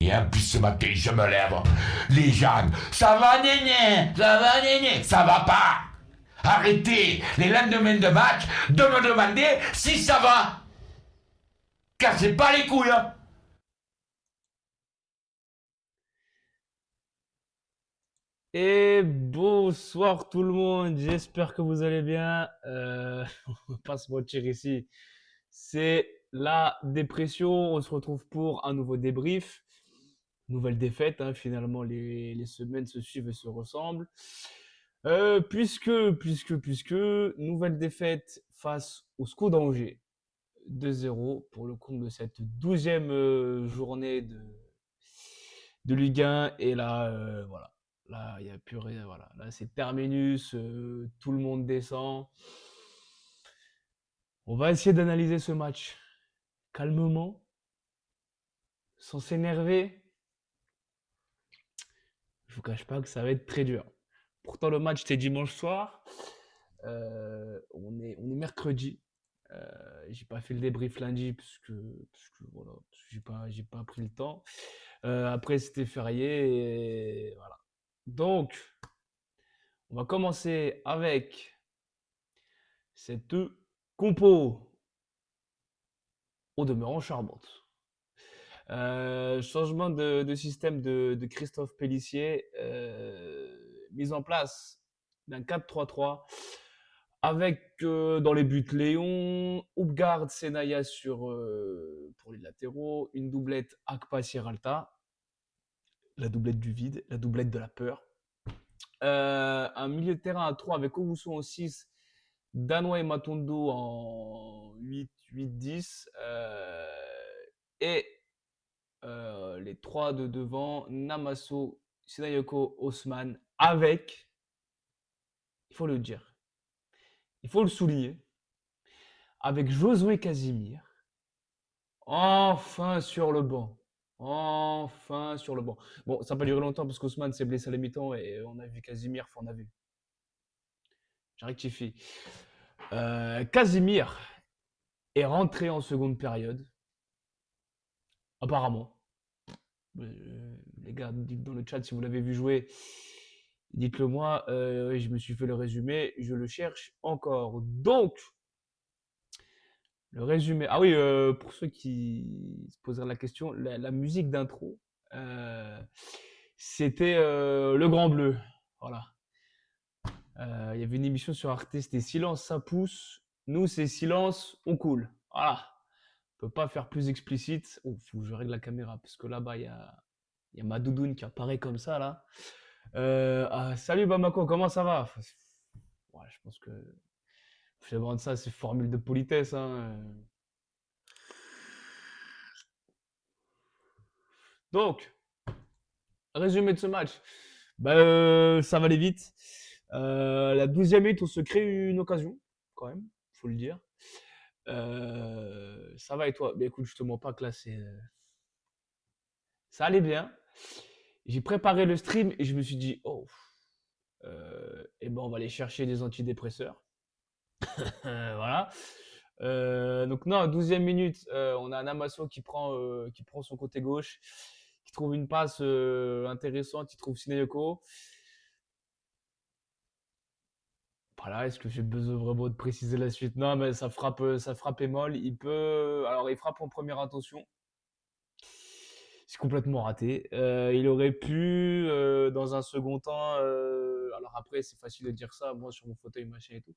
Et puis ce matin, je me lève. Les gens, ça va néné, ça va néné, ça va pas. Arrêtez les lendemains de match de me demander si ça va. Cassez pas les couilles. Hein. Et bonsoir tout le monde, j'espère que vous allez bien. On va pas se mentir ici, c'est la dépression. On se retrouve pour un nouveau débrief. Nouvelle défaite, hein, finalement les semaines se suivent et se ressemblent. Puisque, nouvelle défaite face au SCO d'Angers. 2-0 pour le compte de cette 12e journée de Ligue 1. Et là, voilà. Là, il n'y a plus rien. Voilà. Là, c'est terminus. Tout le monde descend. On va essayer d'analyser ce match calmement, sans s'énerver. Je vous cache pas que ça va être très dur. Pourtant, le match, c'était dimanche soir. On est mercredi. J'ai pas fait le débrief lundi voilà, parce que j'ai pas pris le temps. Après, c'était férié et voilà. Donc, on va commencer avec cette compo au demeurant charmante. Changement de système de Christophe Pélissier, mise en place d'un 4-3-3 avec dans les buts Léon, Oupgard, Senaya pour les latéraux, une doublette Akpa-Sierralta, la doublette du vide, la doublette de la peur. Un milieu de terrain à 3 avec Owusu en 6, Danois et Matondo en 8-10. Et les 3 de devant, Namaso, Sinayoko, Osman, avec, il faut le dire, il faut le souligner, avec Josué Casimir, enfin sur le banc. Enfin sur le banc. Bon, ça n'a pas duré longtemps parce qu'Osman s'est blessé à la mi-temps et on a vu Casimir, enfin on a vu. J'ai rectifié. Casimir est rentré en seconde période. Apparemment. Les gars, dites dans le chat si vous l'avez vu jouer. Dites-le moi. Je me suis fait le résumé. Je le cherche encore. Donc, le résumé. Ah oui, pour ceux qui se poseraient la question, la musique d'intro, c'était Le Grand Bleu. Voilà. Il y avait une émission sur Arte, c'était Silence, ça pousse. Nous, c'est Silence, on coule. Voilà. On peut pas faire plus explicite. Oh, faut que je règle la caméra parce que là-bas, il y a ma doudoune qui apparaît comme ça, là. Salut Bamako, comment ça va? Ouais, je pense que je demande ça, c'est formule de politesse. Hein. Donc, résumé de ce match. Ça va aller vite. La 12e minute, on se crée une occasion, quand même, faut le dire. Ça va et toi? Mais écoute, je te mens pas que là, ça allait bien. J'ai préparé le stream et je me suis dit, oh, et ben on va aller chercher des antidépresseurs. Voilà. Donc non, 12e minute, on a Namaso qui prend son côté gauche, qui trouve une passe intéressante, il trouve Sinayoko. Voilà, est-ce que j'ai besoin vraiment de préciser la suite? Non, mais ça frappe Emol. Alors il frappe en première intention. C'est complètement raté. Il aurait pu, dans un second temps, alors après c'est facile de dire ça, moi sur mon fauteuil machin et tout.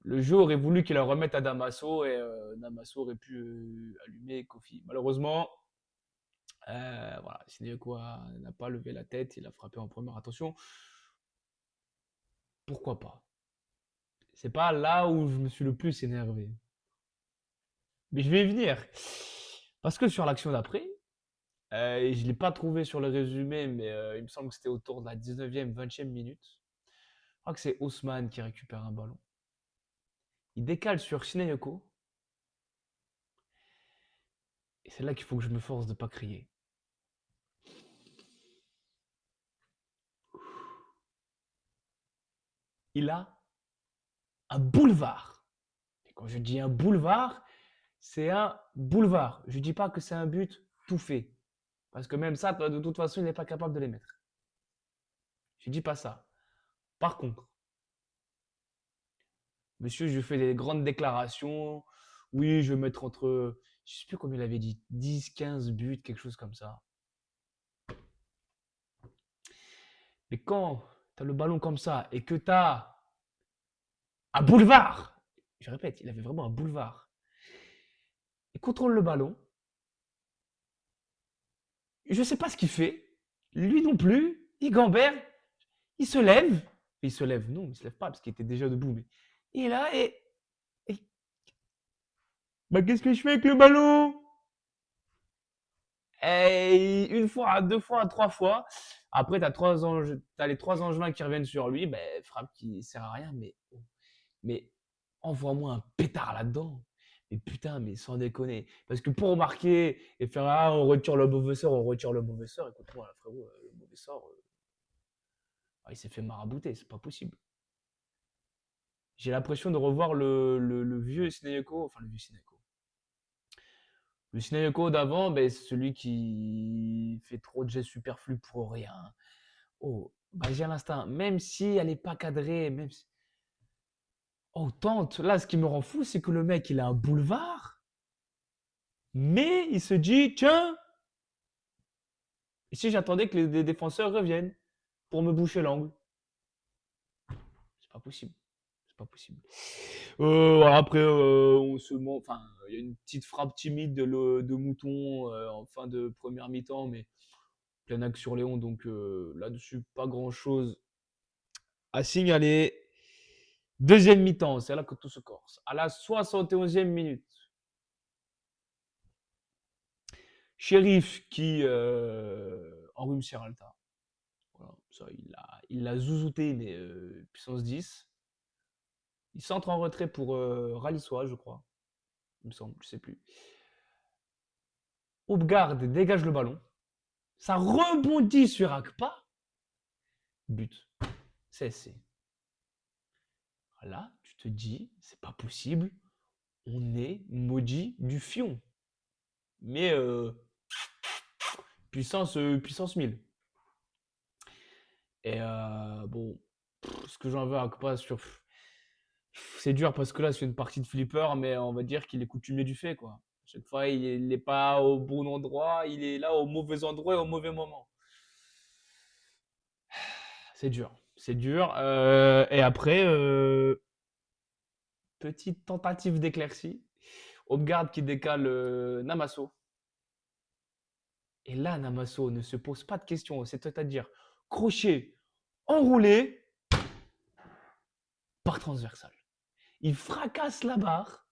Le jeu aurait voulu qu'il la remette à Damaso et Damaso aurait pu allumer Kofi. Malheureusement, voilà, Sinayoko n'a pas levé la tête, il a frappé en première intention. Pourquoi pas? C'est pas là où je me suis le plus énervé. Mais je vais y venir. Parce que sur l'action d'après, je ne l'ai pas trouvé sur le résumé, mais il me semble que c'était autour de la 19e, 20e minute. Je crois que c'est Ousmane qui récupère un ballon. Il décale sur Sinayoko. Et c'est là qu'il faut que je me force de ne pas crier. Il a un boulevard. Et quand je dis un boulevard, c'est un boulevard. Je ne dis pas que c'est un but tout fait. Parce que même ça, toi, de toute façon, il n'est pas capable de les mettre. Je dis pas ça. Par contre, monsieur, je fais des grandes déclarations. Oui, je vais mettre entre, je sais plus combien il avait dit, 10, 15 buts, quelque chose comme ça. Mais quand tu as le ballon comme ça et que tu as un boulevard, je répète, il avait vraiment un boulevard, il contrôle le ballon, je ne sais pas ce qu'il fait, lui non plus, il gambère, il se lève, non, il ne se lève pas parce qu'il était déjà debout, mais il est là et bah, qu'est-ce que je fais avec le ballon? Et une fois, deux fois, trois fois. Après, tu as les trois angevins qui reviennent sur lui. Ben, frappe qui sert à rien, mais envoie-moi un pétard là-dedans. Mais putain, mais sans déconner. Parce que pour marquer et faire ah, on retire le mauvais sort, on retire le mauvais sort. Écoute-moi, frérot, le mauvais sort, il s'est fait marabouter, c'est pas possible. J'ai l'impression de revoir le vieux Sinayoko, enfin le vieux Sinayoko. Le Sinayoko d'avant, ben, c'est celui qui fait trop de gestes superflus pour rien. Oh, bah, j'ai l'instinct, même si elle n'est pas cadrée, même si... Oh, tente, là, ce qui me rend fou, c'est que le mec, il a un boulevard, mais il se dit, tiens, et si j'attendais que les défenseurs reviennent pour me boucher l'angle? C'est pas possible. C'est pas possible. Voilà, après, on se ment, enfin, il y a une petite frappe timide de Mouton en fin de première mi-temps, mais plein axe sur Léon, donc là-dessus, pas grand-chose à signaler. Deuxième mi-temps, c'est là que tout se corse. À la 71e minute, Sheriff qui enrhume Serralta. Voilà, ça, il l'a zouzouté, mais puissance 10. Il centre en retrait pour Ralissois, je crois. Il me semble, je sais plus. Oubgard dégage le ballon. Ça rebondit sur Akpa. But. CSC. Là, tu te dis, c'est pas possible. On est maudit du fion. Mais puissance 1000. Et bon, ce que j'en veux à Akpa sur. C'est dur parce que là, c'est une partie de flipper, mais on va dire qu'il est coutumier du fait, quoi. Chaque fois, il n'est pas au bon endroit, il est là au mauvais endroit et au mauvais moment. C'est dur, c'est dur. Et après, petite tentative d'éclaircie. Hopgard qui décale Namasso. Et là, Namasso ne se pose pas de questions, c'est-à-dire crochet, enroulé, par transversale. Il fracasse la barre.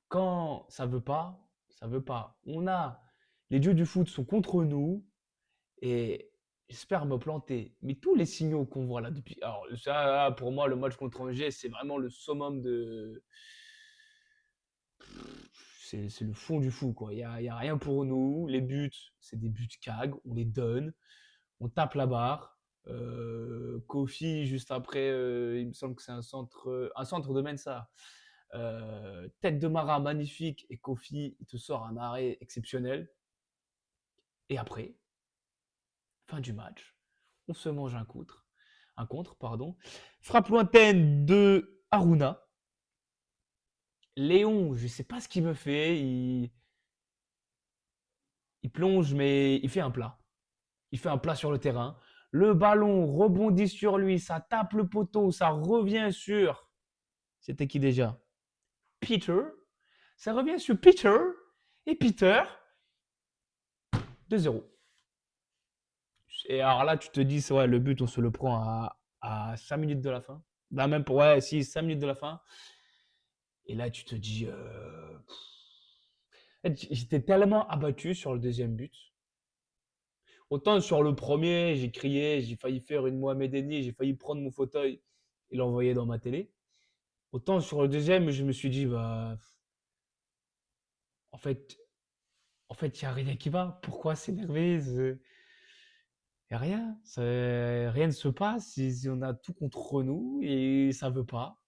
Quand ça veut pas, ça veut pas. Les dieux du foot sont contre nous et j'espère me planter. Mais tous les signaux qu'on voit là depuis. Alors, ça, pour moi, le match contre Angers, c'est vraiment le summum de. C'est le fond du fou, quoi. Il y a rien pour nous. Les buts, c'est des buts CAG. On les donne. On tape la barre. Kofi, juste après, il me semble que c'est un centre de Mensa. Tête de Mara magnifique et Kofi, il te sort un arrêt exceptionnel. Et après, fin du match, on se mange un contre, pardon. Frappe lointaine de Aruna. Léon, je ne sais pas ce qu'il me fait. Il plonge, mais il fait un plat. Il fait un plat sur le terrain. Le ballon rebondit sur lui, ça tape le poteau, ça revient sur. C'était qui déjà? Peter. Ça revient sur Peter. Et Peter, 2-0. Et alors là, tu te dis, c'est vrai, le but, on se le prend à 5 minutes de la fin. Bah, même pour, ouais, si, 5 minutes de la fin. Et là, tu te dis, j'étais tellement abattu sur le deuxième but. Autant sur le premier, j'ai crié, j'ai failli faire une Mohamed Eni, j'ai failli prendre mon fauteuil et l'envoyer dans ma télé. Autant sur le deuxième, je me suis dit, bah, en fait, il n'y a rien qui va. Pourquoi s'énerver? Il n'y a rien. Rien ne se passe. On a tout contre nous et ça ne veut pas.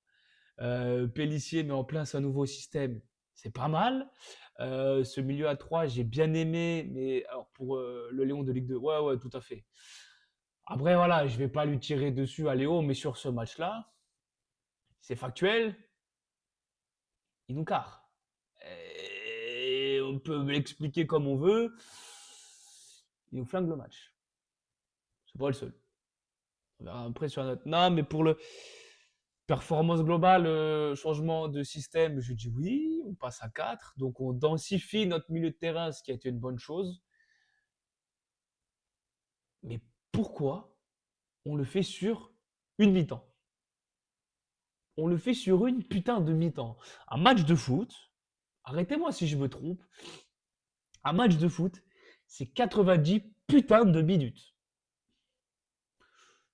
Pélissier met en place un nouveau système. c'est pas mal. Ce milieu à 3, j'ai bien aimé, mais alors pour le Léon de Ligue 2, ouais, ouais, tout à fait. Après, voilà, je vais pas lui tirer dessus à Léo, mais sur ce match-là, c'est factuel, il nous carre. Et on peut l'expliquer comme on veut, il nous flingue le match. C'est pas le seul. On verra après sur la note. Non, mais pour le performance globale, changement de système, je dis oui, on passe à 4. Donc on densifie notre milieu de terrain, ce qui a été une bonne chose. Mais pourquoi on le fait sur une mi-temps? On le fait sur une putain de mi-temps. Un match de foot, arrêtez-moi si je me trompe, un match de foot, c'est 90 putains de minutes.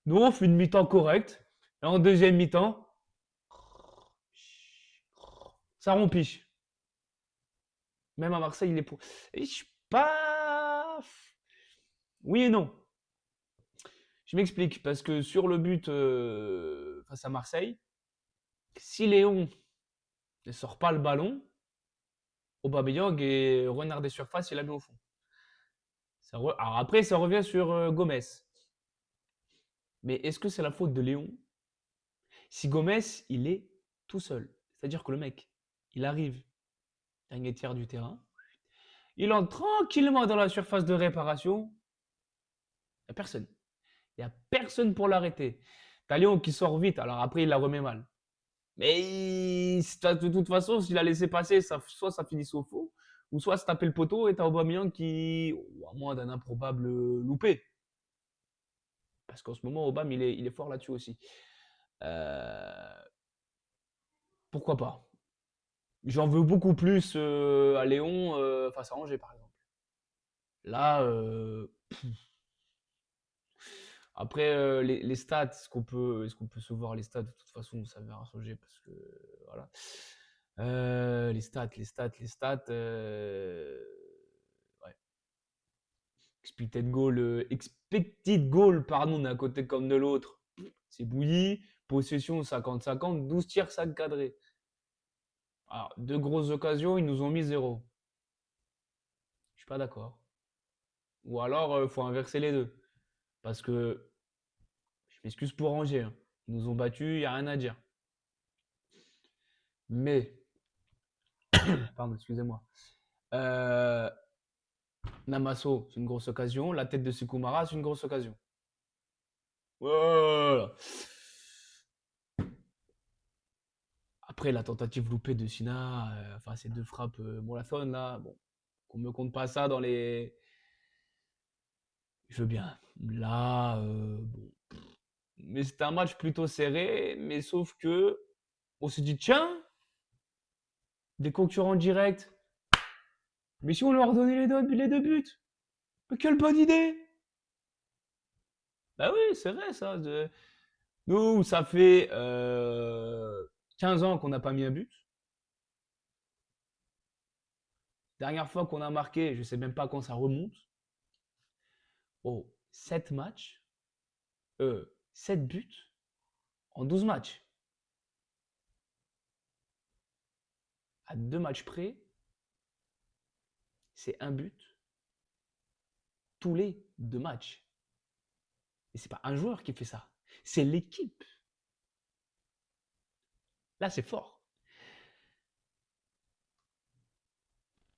Nous, on fait une mi-temps correcte. Et en deuxième mi-temps, ça rompiche. Même à Marseille, il est pour. Et je suis pas. Oui et non. Je m'explique. Parce que sur le but face à Marseille, si Léon ne sort pas le ballon, Aubameyang et renard des surfaces, il l'a mis au fond. Alors après, ça revient sur Gomez. Mais est-ce que c'est la faute de Léon si Gomez, il est tout seul? C'est-à-dire que le mec, il arrive, dernier tiers du terrain, il entre tranquillement dans la surface de réparation, il n'y a personne. Il n'y a personne pour l'arrêter. T'as Léon qui sort vite, alors après, il la remet mal. Mais de toute façon, s'il a laissé passer, soit ça finit au faux, ou soit se taper le poteau et t'as Aubameyang qui, à moins d'un improbable loupé. Parce qu'en ce moment, Aubame, il est fort là-dessus aussi. Pourquoi pas? J'en veux beaucoup plus à Léon face à Angers, par exemple. Là, après les stats, est-ce qu'on peut se voir les stats? De toute façon, ça verra changer parce que voilà. Les stats. Ouais. Expected goal, pardon, d'un côté comme de l'autre. C'est bouilli. Possession 50-50, 12 tirs, 5 cadrés. Alors, deux grosses occasions, ils nous ont mis 0. Je suis pas d'accord. Ou alors, il faut inverser les deux. Parce que, je m'excuse pour Angers, hein. Ils nous ont battus, il n'y a rien à dire. Mais, pardon, excusez-moi. Euh, Namasso, c'est une grosse occasion. La tête de Sukumara, c'est une grosse occasion. Voilà. Après, la tentative loupée de Sina, enfin, ces deux frappes Molathon, là, bon, qu'on me compte pas ça dans les. Je veux bien. Là, bon. Mais c'était un match plutôt serré, mais sauf que on s'est dit, tiens, des concurrents directs. Mais si on leur donnait les deux buts, mais quelle bonne idée! Bah oui, c'est vrai ça. Nous, ça fait 15 ans qu'on n'a pas mis un but. Dernière fois qu'on a marqué, je sais même pas quand ça remonte. Oh, 7 matchs, 7 buts en 12 matchs. À 2 matchs près, c'est un but tous les 2 matchs. Et c'est pas un joueur qui fait ça, c'est l'équipe. Là, c'est fort.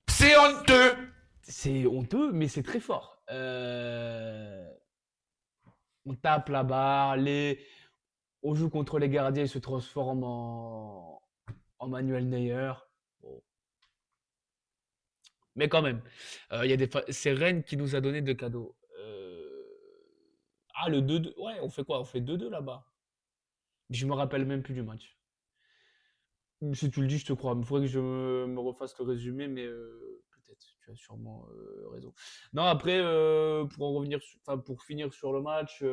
C'est honteux. C'est honteux, mais c'est très fort. On tape la barre, on joue contre les gardiens, ils se transforment en Manuel Neuer. Bon. Mais quand même, c'est Rennes qui nous a donné deux cadeaux. Ah, le 2-2. Ouais, on fait quoi? On fait 2-2 là-bas. Je me rappelle même plus du match. Si tu le dis, je te crois. Il faudrait que je me refasse le résumé, mais peut-être, tu as sûrement raison. Non, après, pour en revenir, pour finir sur le match,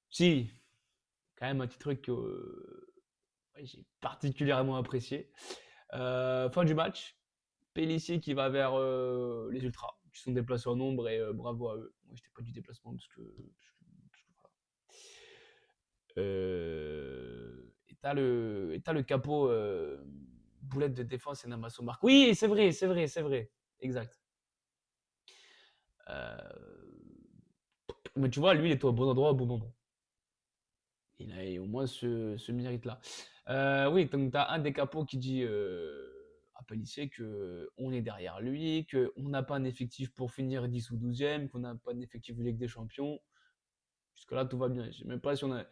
si, quand même un petit truc que ouais, j'ai particulièrement apprécié. Fin du match, Pélissier qui va vers les Ultras, qui sont déplacés en nombre et bravo à eux. Moi, j'étais pas du déplacement parce que voilà. Et t'as le capot boulette de défense et Namasso marque. Oui, c'est vrai, c'est vrai, c'est vrai. Exact. Mais tu vois, lui, il est au bon endroit au bon moment. Il a au moins ce mérite-là. Oui, donc tu as un des capots qui dit à Pellissier qu'on est derrière lui, qu'on n'a pas un effectif pour finir 10 ou 12e, qu'on n'a pas un effectif de Ligue des Champions. Jusque-là, tout va bien. Je sais même pas si on a...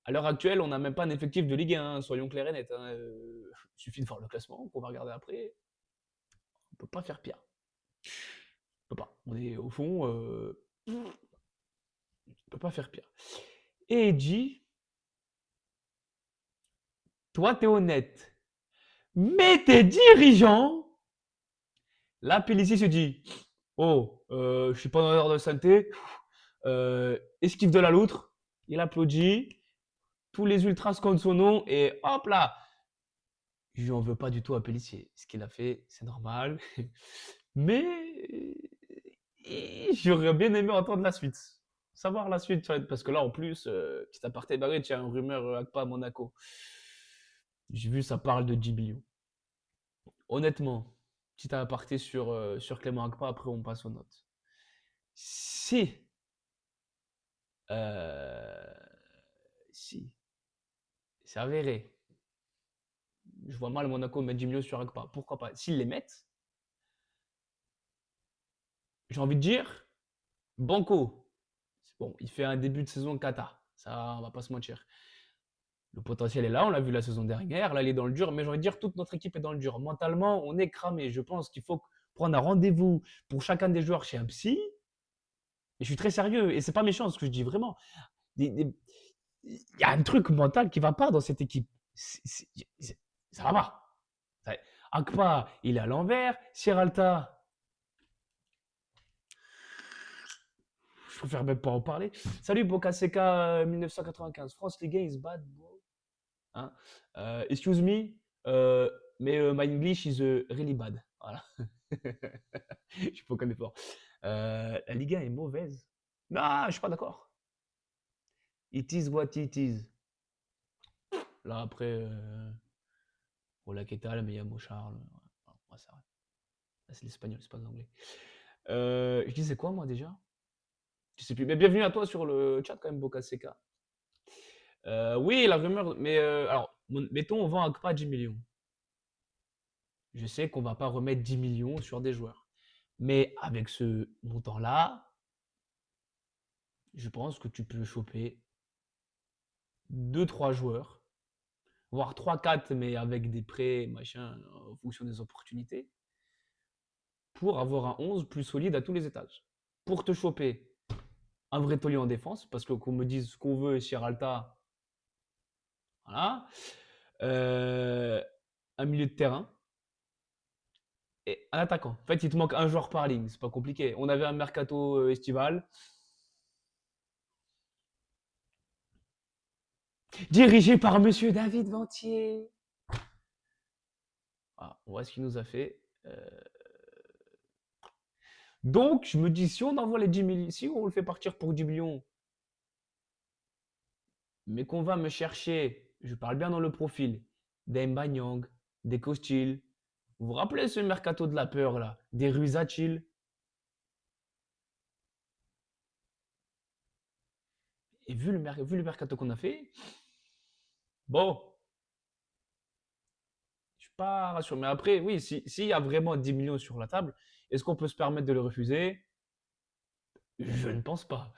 À l'heure actuelle, on n'a même pas un effectif de Ligue 1, soyons clairs et nets. Hein. Il suffit de voir le classement qu'on va regarder après. On peut pas faire pire. On peut pas. On est au fond, on peut pas faire pire. Et Edgy, toi, t'es honnête. Mais tes dirigeants, là, Pellissier se dit, oh, je suis pas dans l'heure de santé, esquive de la loutre, il applaudit, tous les ultras scandent son nom et hop là, je lui en veux pas du tout à Pellissier. Ce qu'il a fait, c'est normal. Mais j'aurais bien aimé entendre la suite. Savoir la suite, parce que là, en plus, petit aparté barré, il y a une rumeur Agpa à Monaco. J'ai vu, ça parle de 10 millions. Honnêtement, petit aparté sur Clément Agpa, après on passe aux notes. Si, euh, si, c'est avéré, je vois mal Monaco mettre 10 millions sur Agpa. Pourquoi pas? S'ils les mettent, j'ai envie de dire, Banco. Bon, il fait un début de saison cata. Ça, on va pas se mentir. Le potentiel est là, on l'a vu la saison dernière. Là, il est dans le dur, mais j'ai envie de dire, toute notre équipe est dans le dur. Mentalement, on est cramé. Je pense qu'il faut prendre un rendez-vous pour chacun des joueurs chez un psy. Et je suis très sérieux, et c'est pas méchant ce que je dis vraiment. Il y a un truc mental qui va pas dans cette équipe. Ça va pas. Akpa, il est à l'envers. Sierralta, je préfère même pas en parler. Salut Bokaseka 1995. France Ligue 1 is bad, bro. Hein? Excuse me, mais my English is really bad. Voilà. Je suis pas aucun effort. La Ligue 1 est mauvaise. Non, je suis pas d'accord. It is what it is. Là, après, Ola Ketal, mais il y a Charles. Ouais, c'est vrai. Là, c'est l'espagnol, c'est pas l'anglais. Je disais quoi, moi, déjà? Je sais plus. Mais bienvenue à toi sur le chat, quand même, Bokaseka. Oui, la rumeur. Mais alors, mettons, on vend Agpa 10 millions. Je sais qu'on va pas remettre 10 millions sur des joueurs. Mais avec ce montant-là, je pense que tu peux choper 2-3 joueurs, voire 3-4, mais avec des prêts, machin, en fonction des opportunités, pour avoir un 11 plus solide à tous les étages. Pour te choper un vrai taulier en défense, parce que qu'on me dise ce qu'on veut, Alta, voilà. Un milieu de terrain et un attaquant. En fait, il te manque un joueur par ligne, c'est pas compliqué. On avait un mercato estival. Dirigé par Monsieur David Ventier. Voilà, on voit ce qu'il nous a fait. Donc, je me dis, si on envoie les 10 millions, si on le fait partir pour 10 millions, mais qu'on va me chercher, je parle bien dans le profil, des Mbanyang, des Kostil. Vous vous rappelez ce mercato de la peur là, des Rusachil? Et vu le mercato qu'on a fait, bon, je suis pas rassuré. Mais après, oui, s'il y a vraiment 10 millions sur la table, est-ce qu'on peut se permettre de le refuser? Je ne pense pas.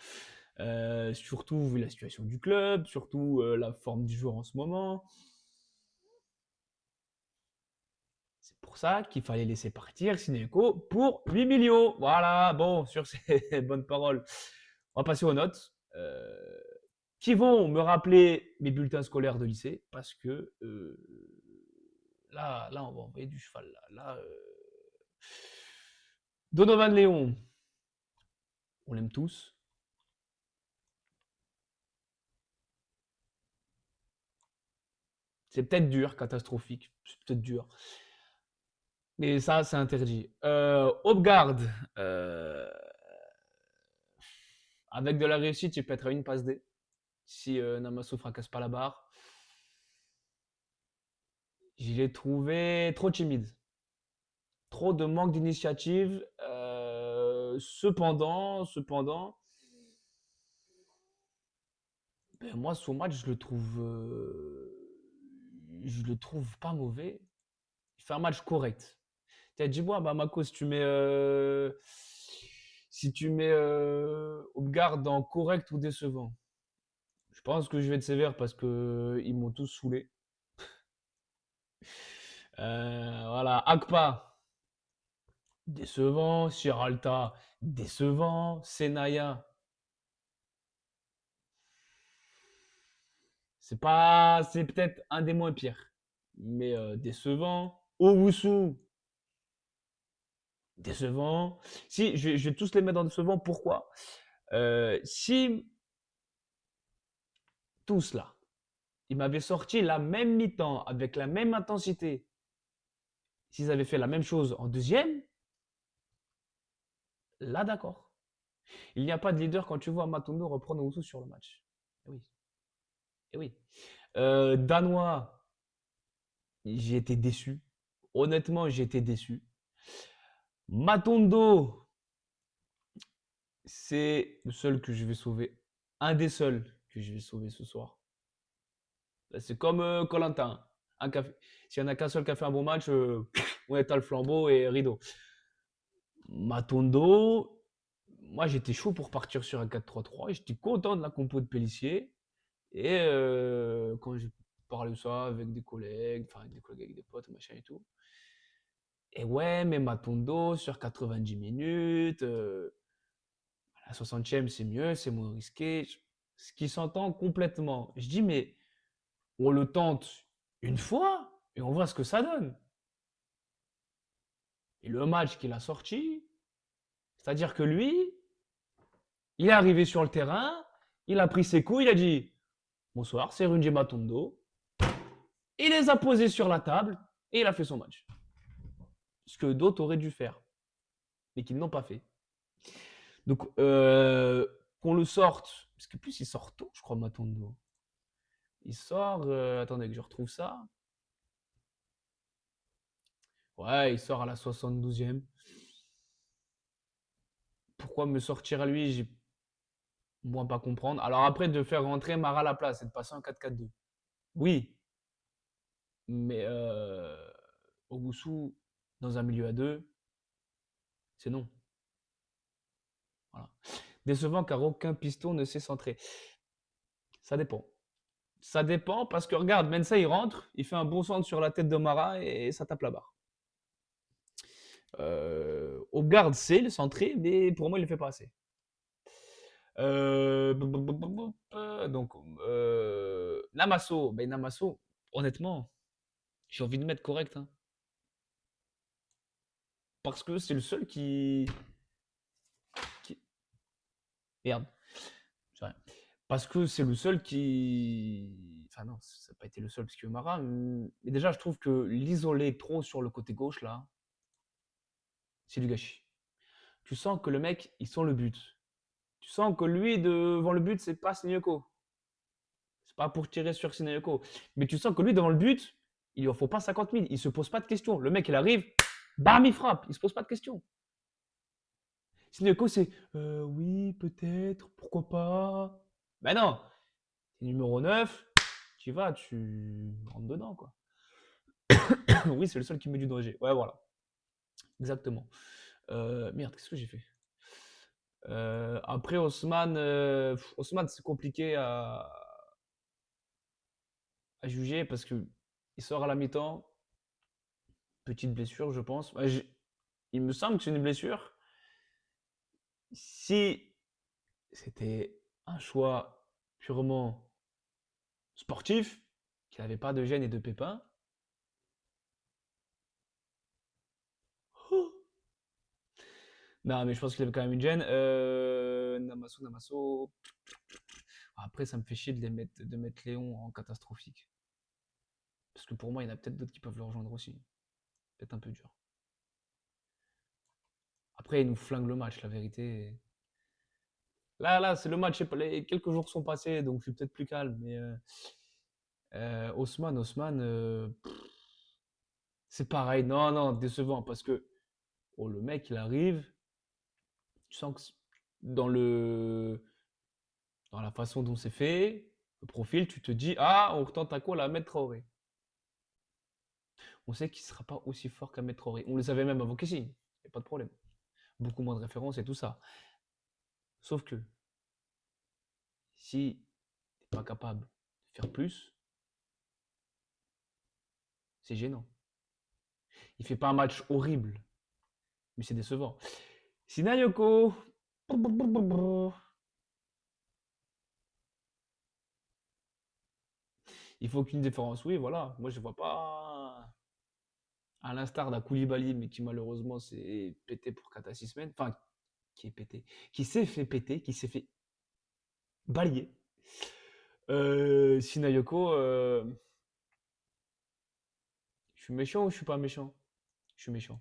Surtout vu la situation du club, surtout la forme du joueur en ce moment. C'est pour ça qu'il fallait laisser partir Sinéco pour 8 millions. Voilà, bon, sur ces bonnes paroles, on va passer aux notes qui vont me rappeler mes bulletins scolaires de lycée parce que là, on va envoyer du cheval. Donovan Léon, on l'aime tous. C'est peut-être dur, catastrophique, c'est peut-être dur. Mais ça, c'est interdit. Hopgard, avec de la réussite, il peut être à une passe D si Namasso fracasse pas la barre. Je l'ai trouvé trop timide. Trop de manque d'initiative. Cependant, ben, moi, son match, je le trouve pas mauvais. Il fait un match correct. Dis-moi, Bamako, si tu mets Odegaard dans correct ou décevant. Je pense que je vais être sévère parce que ils m'ont tous saoulé. Voilà, Akpa, décevant. Sierralta, décevant. Senaya, c'est peut-être un des moins pires, mais décevant. Owusu, décevant. Si, je vais tous les mettre dans décevant. Pourquoi? Si tous là, ils m'avaient sorti la même mi-temps avec la même intensité, s'ils avaient fait la même chose en deuxième, là d'accord. Il n'y a pas de leader quand tu vois Matondo reprendre Owusu sur le match. Eh oui, eh oui. Danois, j'ai été déçu. Honnêtement, j'ai été déçu. Matondo, c'est le seul que je vais sauver. Un des seuls que je vais sauver ce soir. C'est comme Corentin. S'il n'y en a qu'un seul qui a fait un bon match, on éteint le flambeau et rideau. Matondo, moi j'étais chaud pour partir sur un 4-3-3. J'étais content de la compo de Pellissier. Et quand j'ai parlé de ça avec des collègues, enfin avec des collègues, avec des potes, machin et tout. Et ouais, mais Matondo sur 90 minutes, à la 60e c'est mieux, c'est moins risqué. Ce qui s'entend complètement. Je dis, mais on le tente une fois et on voit ce que ça donne. Et le match qu'il a sorti, c'est-à-dire que lui, il est arrivé sur le terrain, il a pris ses coups, il a dit bonsoir, c'est Runji Matondo. Il les a posés sur la table et il a fait son match. Ce que d'autres auraient dû faire, mais qu'ils n'ont pas fait. Donc, qu'on le sorte, parce que plus il sort tôt, je crois, Matondo. Il sort, attendez que je retrouve ça. Ouais, il sort à la 72e. Pourquoi me sortir à lui, j'ai moi pas comprendre. Alors après, de faire rentrer Mara à la place et de passer en 4-4-2. Oui, mais Owusu dans un milieu à deux, c'est non. Voilà. Décevant car aucun piston ne s'est centré. Ça dépend. Ça dépend parce que regarde, Mensah il rentre, il fait un bon centre sur la tête de Mara et ça tape la barre. Odegaard c'est le centré, mais pour moi il ne le fait pas assez. Donc Namasso, ben Namasso, honnêtement, j'ai envie de mettre correct, hein, parce que c'est le seul qui... Merde, c'est rien. Parce que c'est le seul qui... Enfin non, ça n'a pas été le seul, parce que Mara... Mais déjà, je trouve que l'isoler trop sur le côté gauche, là, c'est du gâchis. Tu sens que le mec, il sent le but. Tu sens que lui, devant le but, c'est pas Sneeko. C'est pas pour tirer sur Sneeko. Mais tu sens que lui, devant le but, il lui en faut pas 50 000. Il se pose pas de questions. Le mec, il arrive, bam, il frappe. Il se pose pas de questions. Sneeko, c'est oui, peut-être, pourquoi pas. Ben non, c'est numéro 9, tu vas, tu rentres dedans, quoi. Oui, c'est le seul qui met du danger. Ouais, voilà. Exactement. Merde, qu'est-ce que j'ai fait? Après, Osman, c'est compliqué à juger parce que il sort à la mi-temps. Petite blessure, je pense. Il me semble que c'est une blessure. Si c'était un choix purement sportif, qu'il n'avait pas de gêne et de pépins, oh, non, mais je pense qu'il avait quand même une gêne. Namasso. Après, ça me fait chier de mettre Léon en catastrophique. Parce que pour moi, il y en a peut-être d'autres qui peuvent le rejoindre aussi. Peut-être un peu dur. Après, il nous flingue le match, la vérité. Là, c'est le match. Les quelques jours sont passés, donc je suis peut-être plus calme. Mais Osman, C'est pareil. Non, non, décevant parce que oh, le mec, il arrive. Tu sens que dans dans la façon dont c'est fait, le profil, tu te dis, ah, on retente à quoi la mettre Traoré. On sait qu'il ne sera pas aussi fort qu'Ahmed Traoré. On le savait même avant qu'il signe. Il n'y a pas de problème. Beaucoup moins de références et tout ça. Sauf que si tu n'es pas capable de faire plus, c'est gênant. Il fait pas un match horrible, mais c'est décevant. Sinayoko. Il faut qu'une différence. Oui, voilà. Moi, je vois pas. À l'instar d'un Koulibaly, mais qui malheureusement s'est pété pour 4 à 6 semaines. Enfin, qui est pété. Qui s'est fait péter, qui s'est fait balayer. Sinayoko, je suis méchant ou je suis pas méchant? Je suis méchant.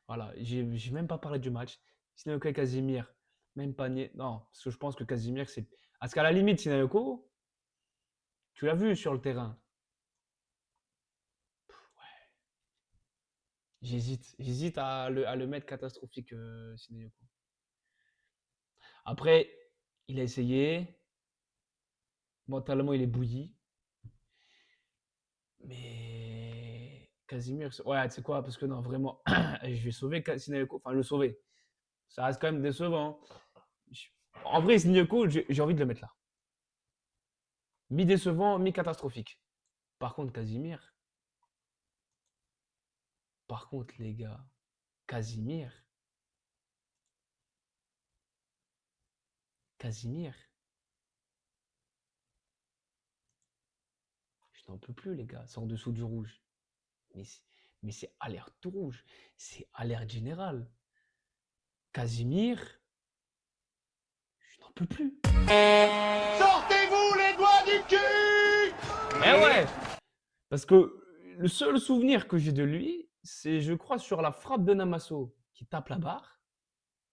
Voilà, j'ai même pas parlé du match. Sinayoko et Casimir, même pas nié. Non, parce que je pense que Casimir, c'est. Parce qu'à la limite, Sinayoko, tu l'as vu sur le terrain. J'hésite à le mettre catastrophique, Sinayoko. Après, il a essayé. Mentalement, il est bouilli. Mais Casimir, ouais, tu sais quoi, parce que non, vraiment, je vais sauver Sinayoko. Enfin, le sauver. Ça reste quand même décevant. En vrai, Sinayoko, j'ai envie de le mettre là. Mi-décevant, mi-catastrophique. Par contre, Casimir, par contre, les gars, Casimir, Casimir, je n'en peux plus, les gars. C'est en dessous du rouge. Mais c'est alerte rouge. C'est alerte générale. Casimir, je n'en peux plus. Sortez-vous les doigts du cul! Eh ouais! Parce que le seul souvenir que j'ai de lui, c'est, je crois, sur la frappe de Namasso qui tape la barre.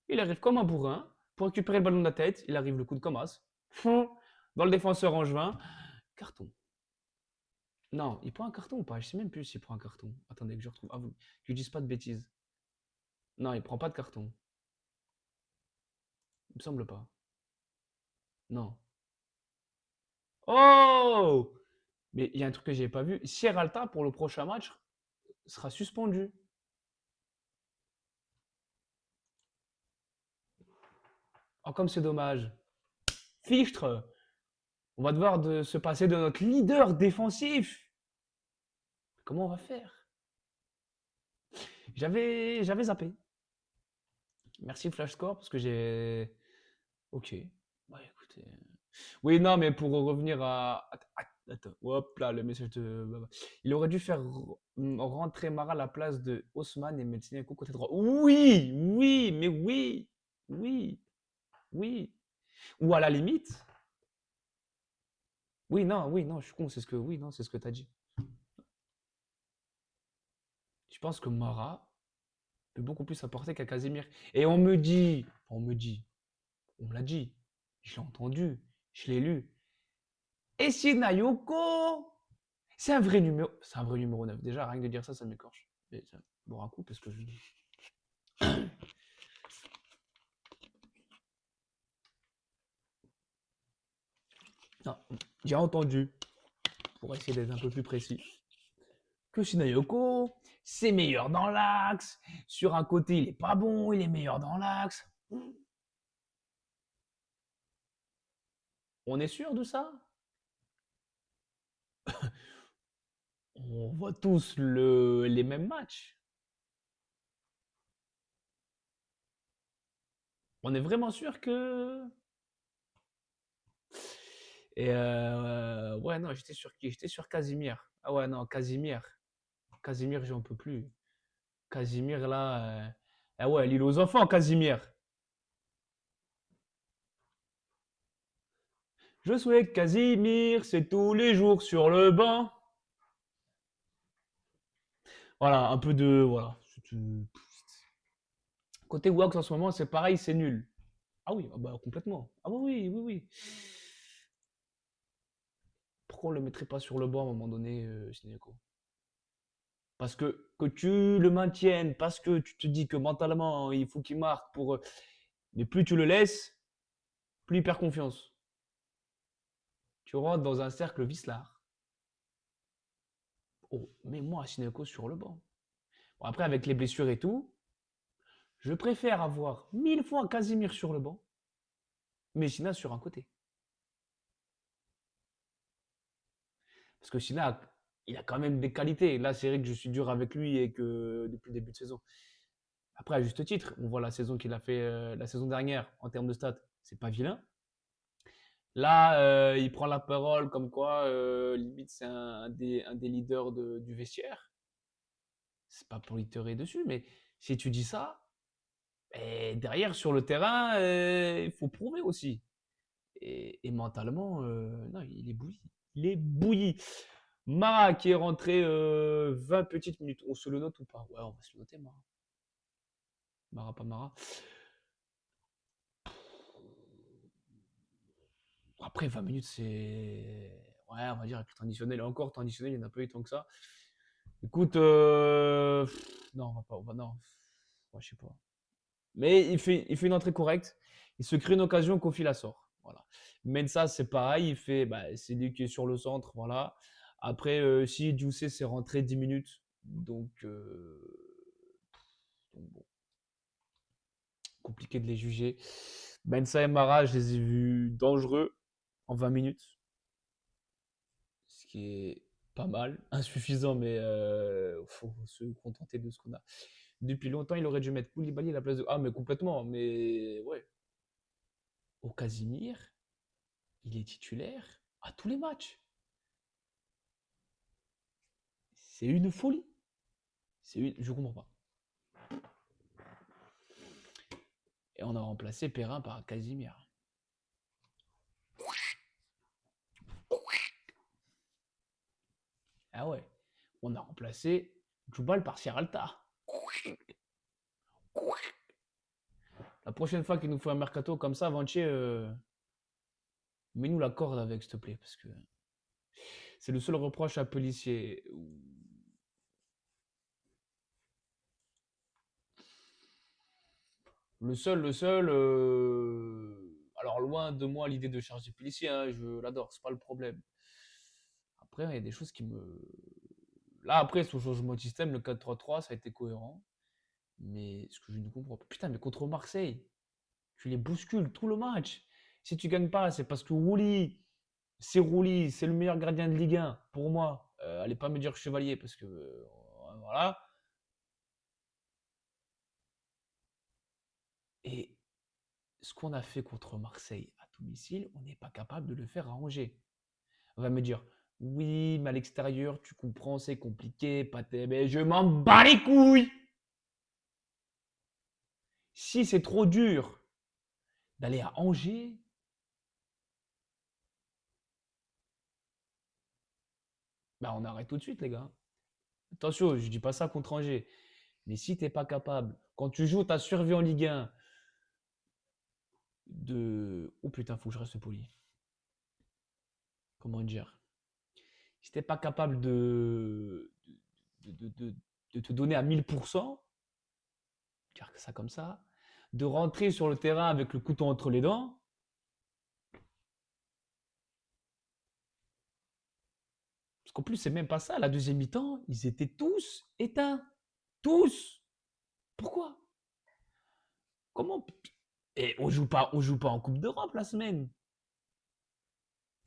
Il arrive comme un bourrin pour récupérer le ballon de la tête. Il arrive le coup de Comas. Dans le défenseur angevin. Carton. Non, il prend un carton ou pas? Je sais même plus s'il prend un carton. Attendez que je retrouve. Ah, que je dise pas de bêtises. Non, il prend pas de carton. Il me semble pas. Non. Oh! Mais il y a un truc que j'ai pas vu. Sierralta, pour le prochain match, sera suspendu. Oh, comme c'est dommage. Fichtre, on va devoir se passer de notre leader défensif. Comment on va faire? J'avais zappé. Merci Flashscore parce que j'ai. Ok. Bah écoutez. Oui, non, mais pour revenir à. Attends, hop là, le message de Baba. Il aurait dû faire rentrer Mara à la place de Haussmann et Meltinenko côté droit. Oui, oui, mais oui, oui, oui. Ou à la limite. Oui, non, je suis con, c'est ce que. Oui, non, c'est ce que tu as dit. Je pense que Mara peut beaucoup plus apporter qu'à Casimir. Et on me l'a dit, je l'ai entendu, je l'ai lu. Et Sinayoko, c'est un vrai numéro 9. Déjà, rien que de dire ça, ça m'écorche. Mais ça boire un coup parce que je. Non, j'ai entendu, pour essayer d'être un peu plus précis, que Sinayoko, c'est meilleur dans l'axe. Sur un côté, il est pas bon, il est meilleur dans l'axe. On est sûr de ça? On voit tous les mêmes matchs. On est vraiment sûr que. Et ouais, non, j'étais sur qui? J'étais sur Casimir. Ah ouais, non, Casimir. Casimir, j'en peux plus. Casimir, là. Ah ouais, l'île aux enfants, Casimir. Je souhaite Casimir, c'est tous les jours sur le banc. Voilà, un peu de. Voilà. Côté Wax en ce moment, c'est pareil, c'est nul. Ah oui, ah bah, complètement. Ah oui, oui, oui, oui. Pourquoi on le mettrait pas sur le banc à un moment donné, Shineko? Parce que tu le maintiennes, parce que tu te dis que mentalement, il faut qu'il marque pour. Mais plus tu le laisses, plus il perd confiance. Tu rentres dans un cercle vicelard. Oh, mets-moi Assineko sur le banc. Bon, après, avec les blessures et tout, je préfère avoir 1000 fois Casimir sur le banc, Messina sur un côté. Parce que Sina, il a quand même des qualités. Là, c'est vrai que je suis dur avec lui et que depuis le début de saison. Après, à juste titre, on voit la saison qu'il a fait la saison dernière en termes de stats. C'est pas vilain. Là, il prend la parole comme quoi, limite, c'est un des leaders du vestiaire. C'est pas pour literer dessus, mais si tu dis ça, derrière, sur le terrain, il faut prouver aussi. Et mentalement, non, il est bouilli. Il est bouilli. Mara qui est rentré 20 petites minutes. On se le note ou pas? Ouais, on va se le noter, Mara. Mara, pas Mara. Après, 20 minutes, c'est. Ouais, on va dire avec le temps additionnel. Et encore, temps additionnel, il n'y en a pas eu tant que ça. Écoute, non, non. Ouais, je sais pas. Mais il fait une entrée correcte. Il se crée une occasion, Kofi la sort. Voilà. Mensa, c'est pareil. C'est lui qui est sur le centre. Voilà. Après, si Juicy s'est rentré 10 minutes. Donc bon, compliqué de les juger. Mensa et Mara, je les ai vus dangereux en 20 minutes. Ce qui est pas mal. Insuffisant, mais faut se contenter de ce qu'on a. Depuis longtemps, il aurait dû mettre Koulibaly à la place de. Ah, mais complètement. Mais ouais. Au Casimir, il est titulaire à tous les matchs. C'est une folie. Je comprends pas. Et on a remplacé Perrin par Casimir. Ah ouais. On a remplacé Djoubal par Sierralta. La prochaine fois qu'il nous fait un mercato comme ça, Vantier, mets-nous la corde avec, s'il te plaît. Parce que c'est le seul reproche à Pellissier. Le seul. Alors, loin de moi l'idée de charger Pellissier, hein, je l'adore, c'est pas le problème. Après, il y a des choses qui me. Là, après, son changement de système, le 4-3-3, ça a été cohérent. Mais ce que je ne comprends pas. Putain, mais contre Marseille, tu les bouscules tout le match. Si tu gagnes pas, c'est parce que Rouli, c'est le meilleur gardien de Ligue 1 pour moi. Allez pas me dire Chevalier parce que voilà. Et ce qu'on a fait contre Marseille à domicile, on n'est pas capable de le faire à Angers. On va me dire, oui, mais à l'extérieur, tu comprends, c'est compliqué, pâté, mais je m'en bats les couilles. Si c'est trop dur d'aller à Angers, bah on arrête tout de suite, les gars. Attention, je dis pas ça contre Angers. Mais si t'es pas capable, quand tu joues ta survie en Ligue 1, de. Oh putain, faut que je reste poli. Comment dire? Si t'es pas capable de te donner à 1000%, dire que ça comme ça, de rentrer sur le terrain avec le couteau entre les dents, parce qu'en plus, c'est même pas ça. La deuxième mi-temps, ils étaient tous éteints. Tous. Pourquoi? Comment? Et on joue pas en Coupe d'Europe la semaine.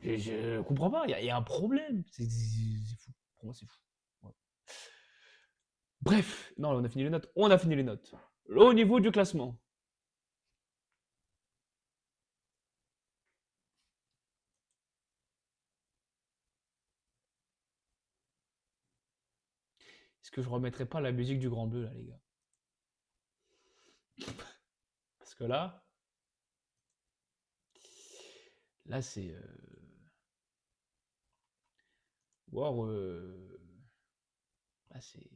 Je comprends pas. Il y a un problème. C'est fou. Pour moi, c'est fou. Ouais. Bref, non, on a fini les notes. On a fini les notes. Au niveau du classement. Est-ce que je remettrai pas la musique du Grand Bleu là, les gars? Parce que là, c'est. Wow, là, c'est.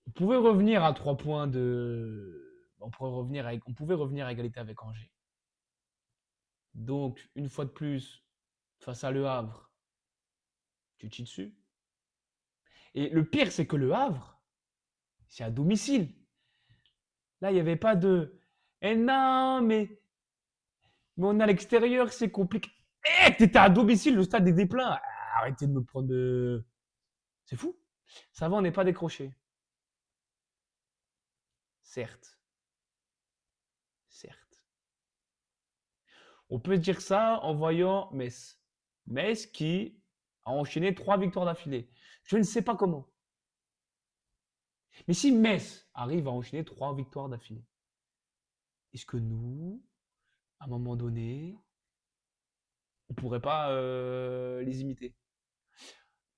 On pouvait revenir à 3 points de. On pouvait revenir à égalité avec Angers. Donc, une fois de plus, face à Le Havre, tu te chies dessus. Et le pire, c'est que le Havre, c'est à domicile. Là, il n'y avait pas de eh non, mais on est à l'extérieur, c'est compliqué. Eh, t'étais à domicile, le stade est plein. Arrêtez de me prendre de. C'est fou. Ça va, on n'est pas décroché. Certes. Certes. On peut dire ça en voyant Metz. Metz qui a enchaîné 3 victoires d'affilée. Je ne sais pas comment. Mais si Metz arrive à enchaîner 3 victoires d'affilée, est-ce que nous, à un moment donné, on ne pourrait pas les imiter?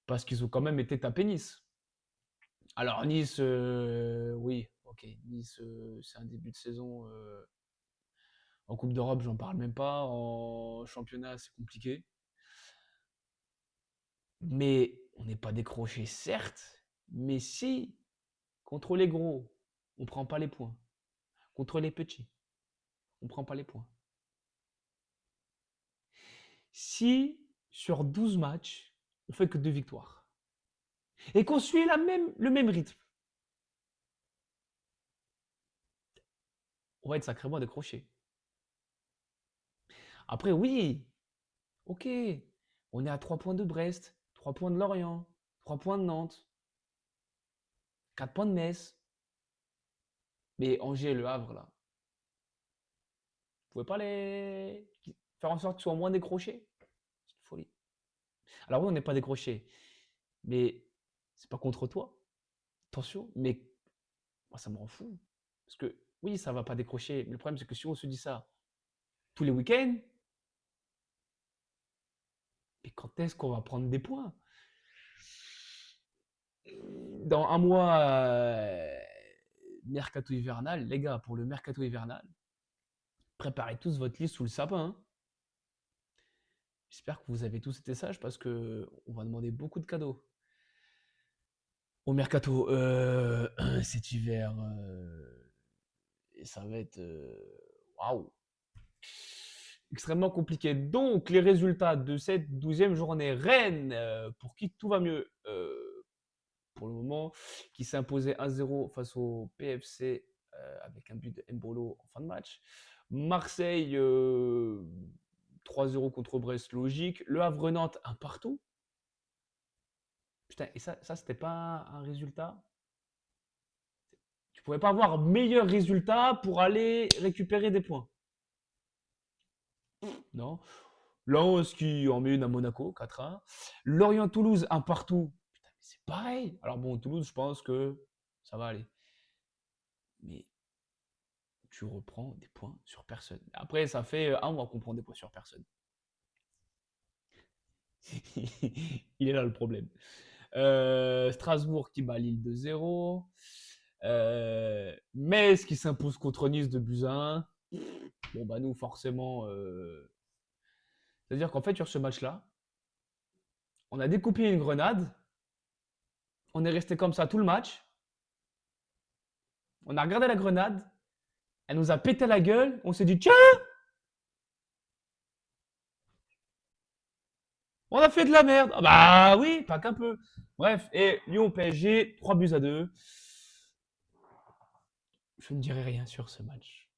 Parce qu'ils ont quand même été tapés Nice. Alors Nice, oui, ok. Nice, c'est un début de saison. En Coupe d'Europe, j'en parle même pas. En championnat, c'est compliqué. Mais on n'est pas décroché, certes. Mais si, contre les gros, on ne prend pas les points. Contre les petits, on ne prend pas les points. Si, sur 12 matchs, on fait que 2 victoires. Et qu'on suit le même rythme, on va être sacrément décroché. Après, oui, ok, on est à 3 points de Brest, 3 points de Lorient, 3 points de Nantes, 4 points de Metz. Mais Angers et Le Havre, là, vous pouvez pas les faire en sorte qu'ils soient moins décrochés? C'est une folie. Alors oui, on n'est pas décroché, mais c'est pas contre toi, attention, mais moi ça me rend fou. Parce que oui, ça va pas décrocher, mais le problème c'est que si on se dit ça tous les week-ends, mais quand est-ce qu'on va prendre des points? Dans un mois, mercato hivernal, les gars, pour le mercato hivernal, préparez tous votre liste sous le sapin, hein. J'espère que vous avez tous été sages parce que on va demander beaucoup de cadeaux au mercato cet hiver. Et ça va être waouh, extrêmement compliqué. Donc, les résultats de cette 12e journée. Rennes, pour qui tout va mieux pour le moment, qui s'est imposé 1-0 face au PFC avec un but de Mbolo en fin de match. Marseille, 3-0 contre Brest, logique. Le Havre-Nantes, un partout. Putain, et ça c'était pas un résultat? Tu pouvais pas avoir meilleur résultat pour aller récupérer des points? Non. Lens qui en met une à Monaco, 4-1. Lorient-Toulouse, un partout. Putain, mais c'est pareil. Alors bon, Toulouse, je pense que ça va aller. Mais tu reprends des points sur personne. Après, ça fait un mois qu'on prend des points sur personne. Il est là le problème. Strasbourg qui bat Lille 2-0. Metz qui s'impose contre Nice de buts à 1. Bon, bah nous, forcément... C'est-à-dire qu'en fait, sur ce match-là, on a découpé une grenade. On est resté comme ça tout le match. On a regardé la grenade. Elle nous a pété la gueule. On s'est dit, tiens, on a fait de la merde. Ah bah oui, pas qu'un peu. Bref, et Lyon-PSG, 3 buts à 2. Je ne dirai rien sur ce match.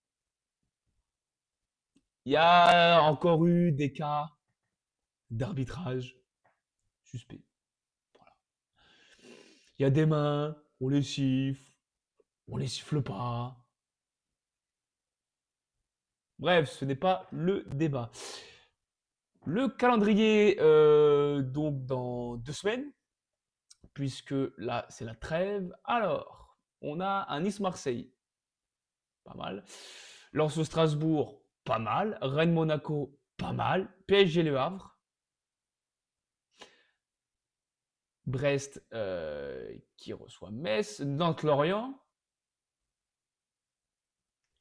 Il y a encore eu des cas d'arbitrage suspect. Voilà. Il y a des mains, on les siffle pas. Bref, ce n'est pas le débat. Le calendrier, donc dans 2 semaines, puisque là, c'est la trêve. Alors, on a un Nice-Marseille, pas mal. Lens-Strasbourg, pas mal. Rennes-Monaco, pas mal. PSG-Le Havre. Brest qui reçoit Metz. Nantes-Lorient.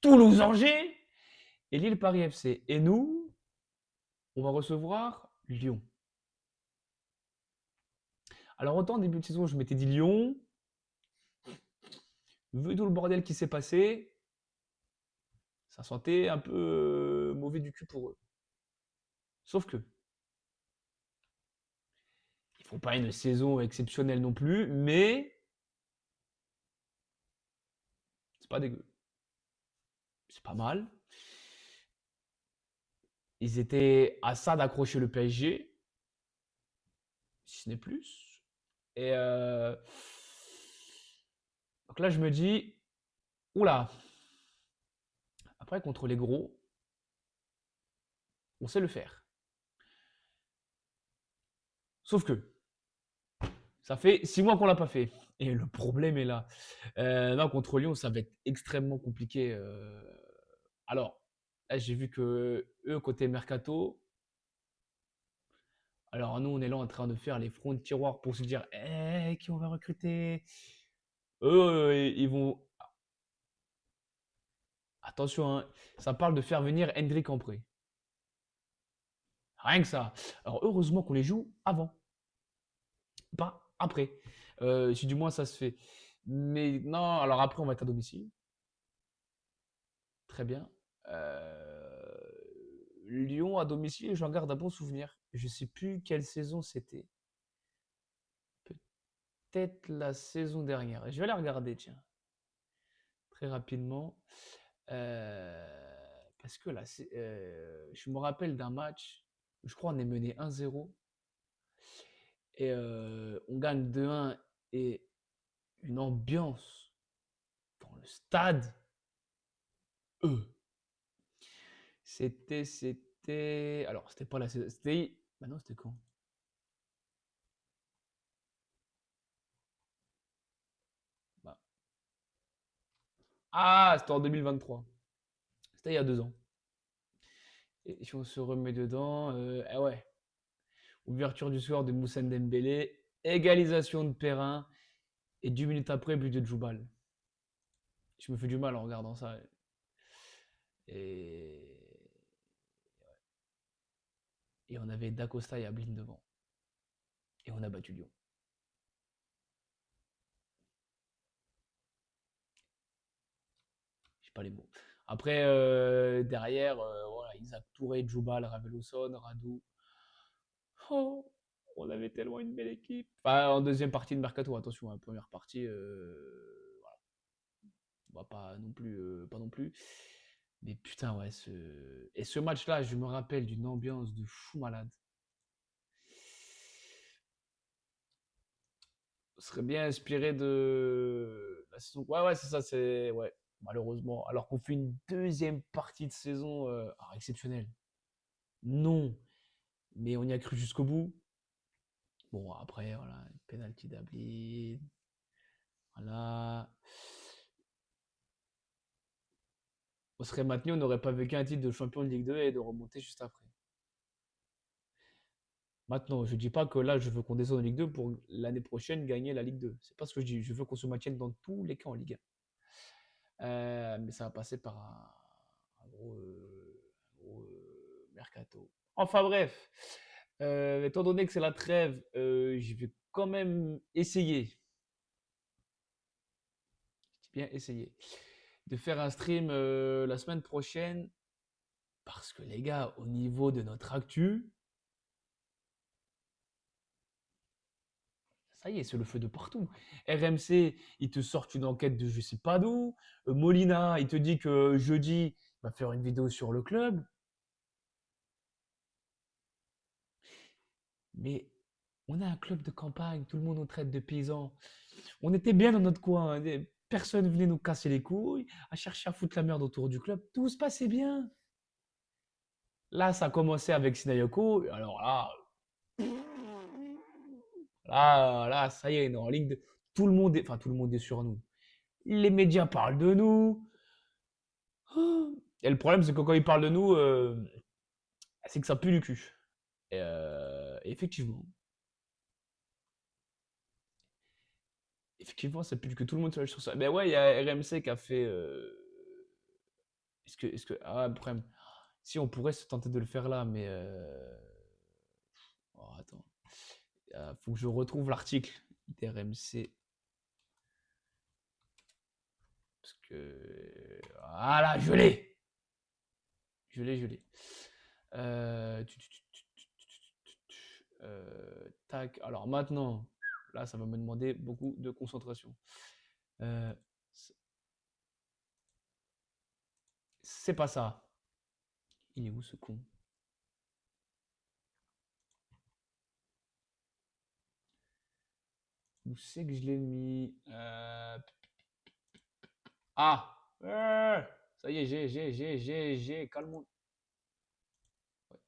Toulouse-Angers. Et Lille-Paris FC. Et nous, on va recevoir Lyon. Alors autant début de saison, je m'étais dit Lyon. Vu tout le bordel qui s'est passé, ça sentait un peu mauvais du cul pour eux. Sauf que, font pas une saison exceptionnelle non plus, mais c'est pas dégueu. C'est pas mal. Ils étaient à ça d'accrocher le PSG, si ce n'est plus. Et donc là, je me dis, oula, après, contre les gros, on sait le faire. Sauf que, ça fait 6 mois qu'on l'a pas fait. Et le problème est là. Non, contre Lyon, ça va être extrêmement compliqué. Alors, là, j'ai vu que eux, côté Mercato, alors nous, on est là en train de faire les fronts de tiroir pour se dire, qui on va recruter? Eux, ils vont. Attention, hein, ça parle de faire venir Hendrik en prêt. Rien que ça. Alors, heureusement qu'on les joue avant, pas après. Si du moins ça se fait. Mais non, alors après, on va être à domicile. Très bien. Lyon à domicile, j'en garde un bon souvenir. Je sais plus quelle saison c'était. Peut-être la saison dernière. Je vais la regarder, tiens, très rapidement. Parce que là, je me rappelle d'un match, je crois on est mené 1-0 et on gagne 2-1 et une ambiance dans le stade. Alors c'était pas la saison, c'était, bah non, c'était quand? Bah, ah, c'était en 2023. C'était il y a 2 ans. Et si on se remet dedans, ah ouais. Ouverture du score de Moussa Dembélé, égalisation de Perrin, et 10 minutes après, but de Djoubal. Je me fais du mal en regardant ça. Et, et on avait Dacosta et Ablin devant. Et on a battu Lyon. J'ai pas les mots. Après, derrière, voilà, Isaac Touré, Djoubal, Raveloson, Radou. Oh, on avait tellement une belle équipe. Enfin, en deuxième partie de Mercato, attention, hein, première partie, voilà. On va pas non plus, pas non plus. Mais putain, ouais, et ce match-là, je me rappelle d'une ambiance de fou malade. On serait bien inspiré de la saison. Ouais, ouais, c'est ça, c'est. Ouais, malheureusement. Alors qu'on fait une deuxième partie de saison exceptionnelle. Non, mais on y a cru jusqu'au bout. Bon, après, voilà, penalty d'Ablin. Voilà. On serait maintenu, on n'aurait pas vécu un titre de champion de Ligue 2 et de remonter juste après. Maintenant, je ne dis pas que là, je veux qu'on descende en Ligue 2 pour l'année prochaine gagner la Ligue 2. C'est pas ce que je dis. Je veux qu'on se maintienne dans tous les cas en Ligue 1. Mais ça va passer par un gros mercato. Enfin bref, étant donné que c'est la trêve, je vais quand même essayer, je dis bien essayer, de faire un stream la semaine prochaine. Parce que les gars, au niveau de notre actu, ça y est, c'est le feu de partout. RMC, ils te sortent une enquête de je sais pas d'où. Molina, il te dit que jeudi, il va faire une vidéo sur le club. Mais on a un club de campagne, tout le monde nous traite de paysans. On était bien dans notre coin, hein. Personne venait nous casser les couilles, à chercher à foutre la merde autour du club. Tout se passait bien. Là, ça a commencé avec Sinayoko. Alors là, ça y est, on est en ligne de. Tout le monde est sur nous. Les médias parlent de nous. Et le problème, c'est que quand ils parlent de nous, c'est que ça pue du cul. Et effectivement, ça pue que tout le monde soit sur ça. Mais ouais, il y a RMC qui a fait. Ah, problème. Si on pourrait se tenter de le faire là, mais. Oh, attends. Faut que je retrouve l'article d'RMC. Parce que. Voilà, je l'ai. Je l'ai. Tac. Alors maintenant, là, ça va me demander beaucoup de concentration. Euh, c'est pas ça. Il est où ce con? Où c'est que je l'ai mis? Ah! Ça y est, j'ai. Calme-moi. Ouais.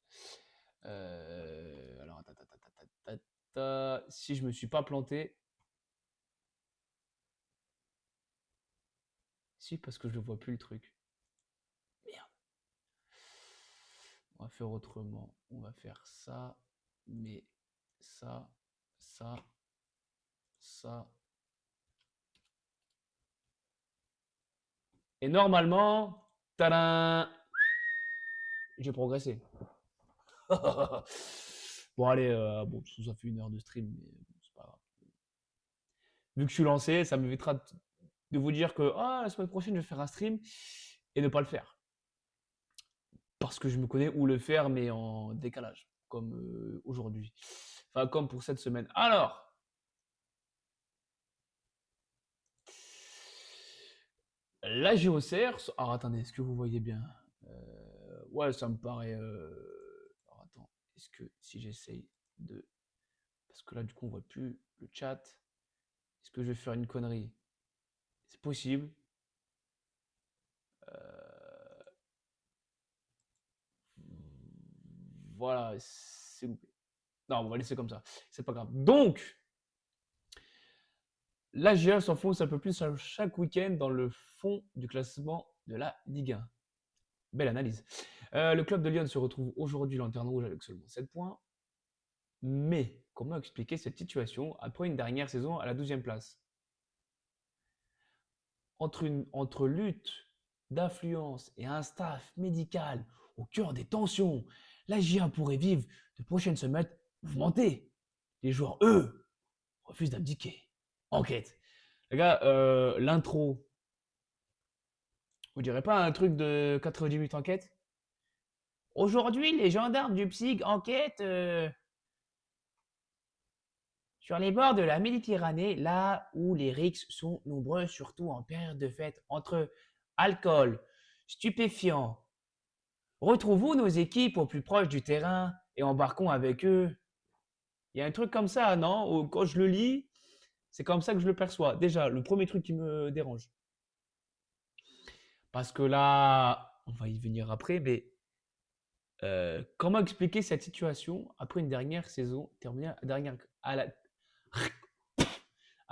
Alors, si je me suis pas planté. Si, parce que je ne vois plus le truc. Merde. On va faire autrement. On va faire ça, mais ça, ça, ça. Et normalement, tadam, j'ai progressé. Bon, allez, bon, ça fait 1 heure de stream, mais bon, c'est pas grave. Vu que je suis lancé, ça m'évitera de vous dire que la semaine prochaine, je vais faire un stream et ne pas le faire. Parce que je me connais où le faire, mais en décalage, comme aujourd'hui. Enfin, comme pour cette semaine. Alors, la gyrocerre. Alors, attendez, est-ce que vous voyez bien? Ouais, ça me paraît. Alors, attends, est-ce que si j'essaye de. Parce que là, du coup, on voit plus le chat. Est-ce que je vais faire une connerie? C'est possible. Voilà, c'est loupé. Non, on va laisser comme ça. C'est pas grave. Donc, la GA s'enfonce un peu plus chaque week-end dans le fond du classement de la Ligue 1. Belle analyse. Le club de Lyon se retrouve aujourd'hui lanterne rouge avec seulement 7 points. Mais comment expliquer cette situation après une dernière saison à la 12e place? Entre lutte d'affluence et un staff médical au cœur des tensions, la GIA pourrait vivre de prochaines semaines mouvementées. Les joueurs, eux, refusent d'abdiquer. Enquête. Les gars, l'intro, vous direz pas un truc de 90 minutes enquête? Aujourd'hui, les gendarmes du PSIG enquêtent sur les bords de la Méditerranée, là où les rixes sont nombreux, surtout en période de fête, entre alcool, stupéfiants. Retrouvons nos équipes au plus proche du terrain et embarquons avec eux. Il y a un truc comme ça, non? Quand je le lis, c'est comme ça que je le perçois. Déjà, le premier truc qui me dérange. Parce que là, on va y venir après, mais comment expliquer cette situation après une dernière saison terminée à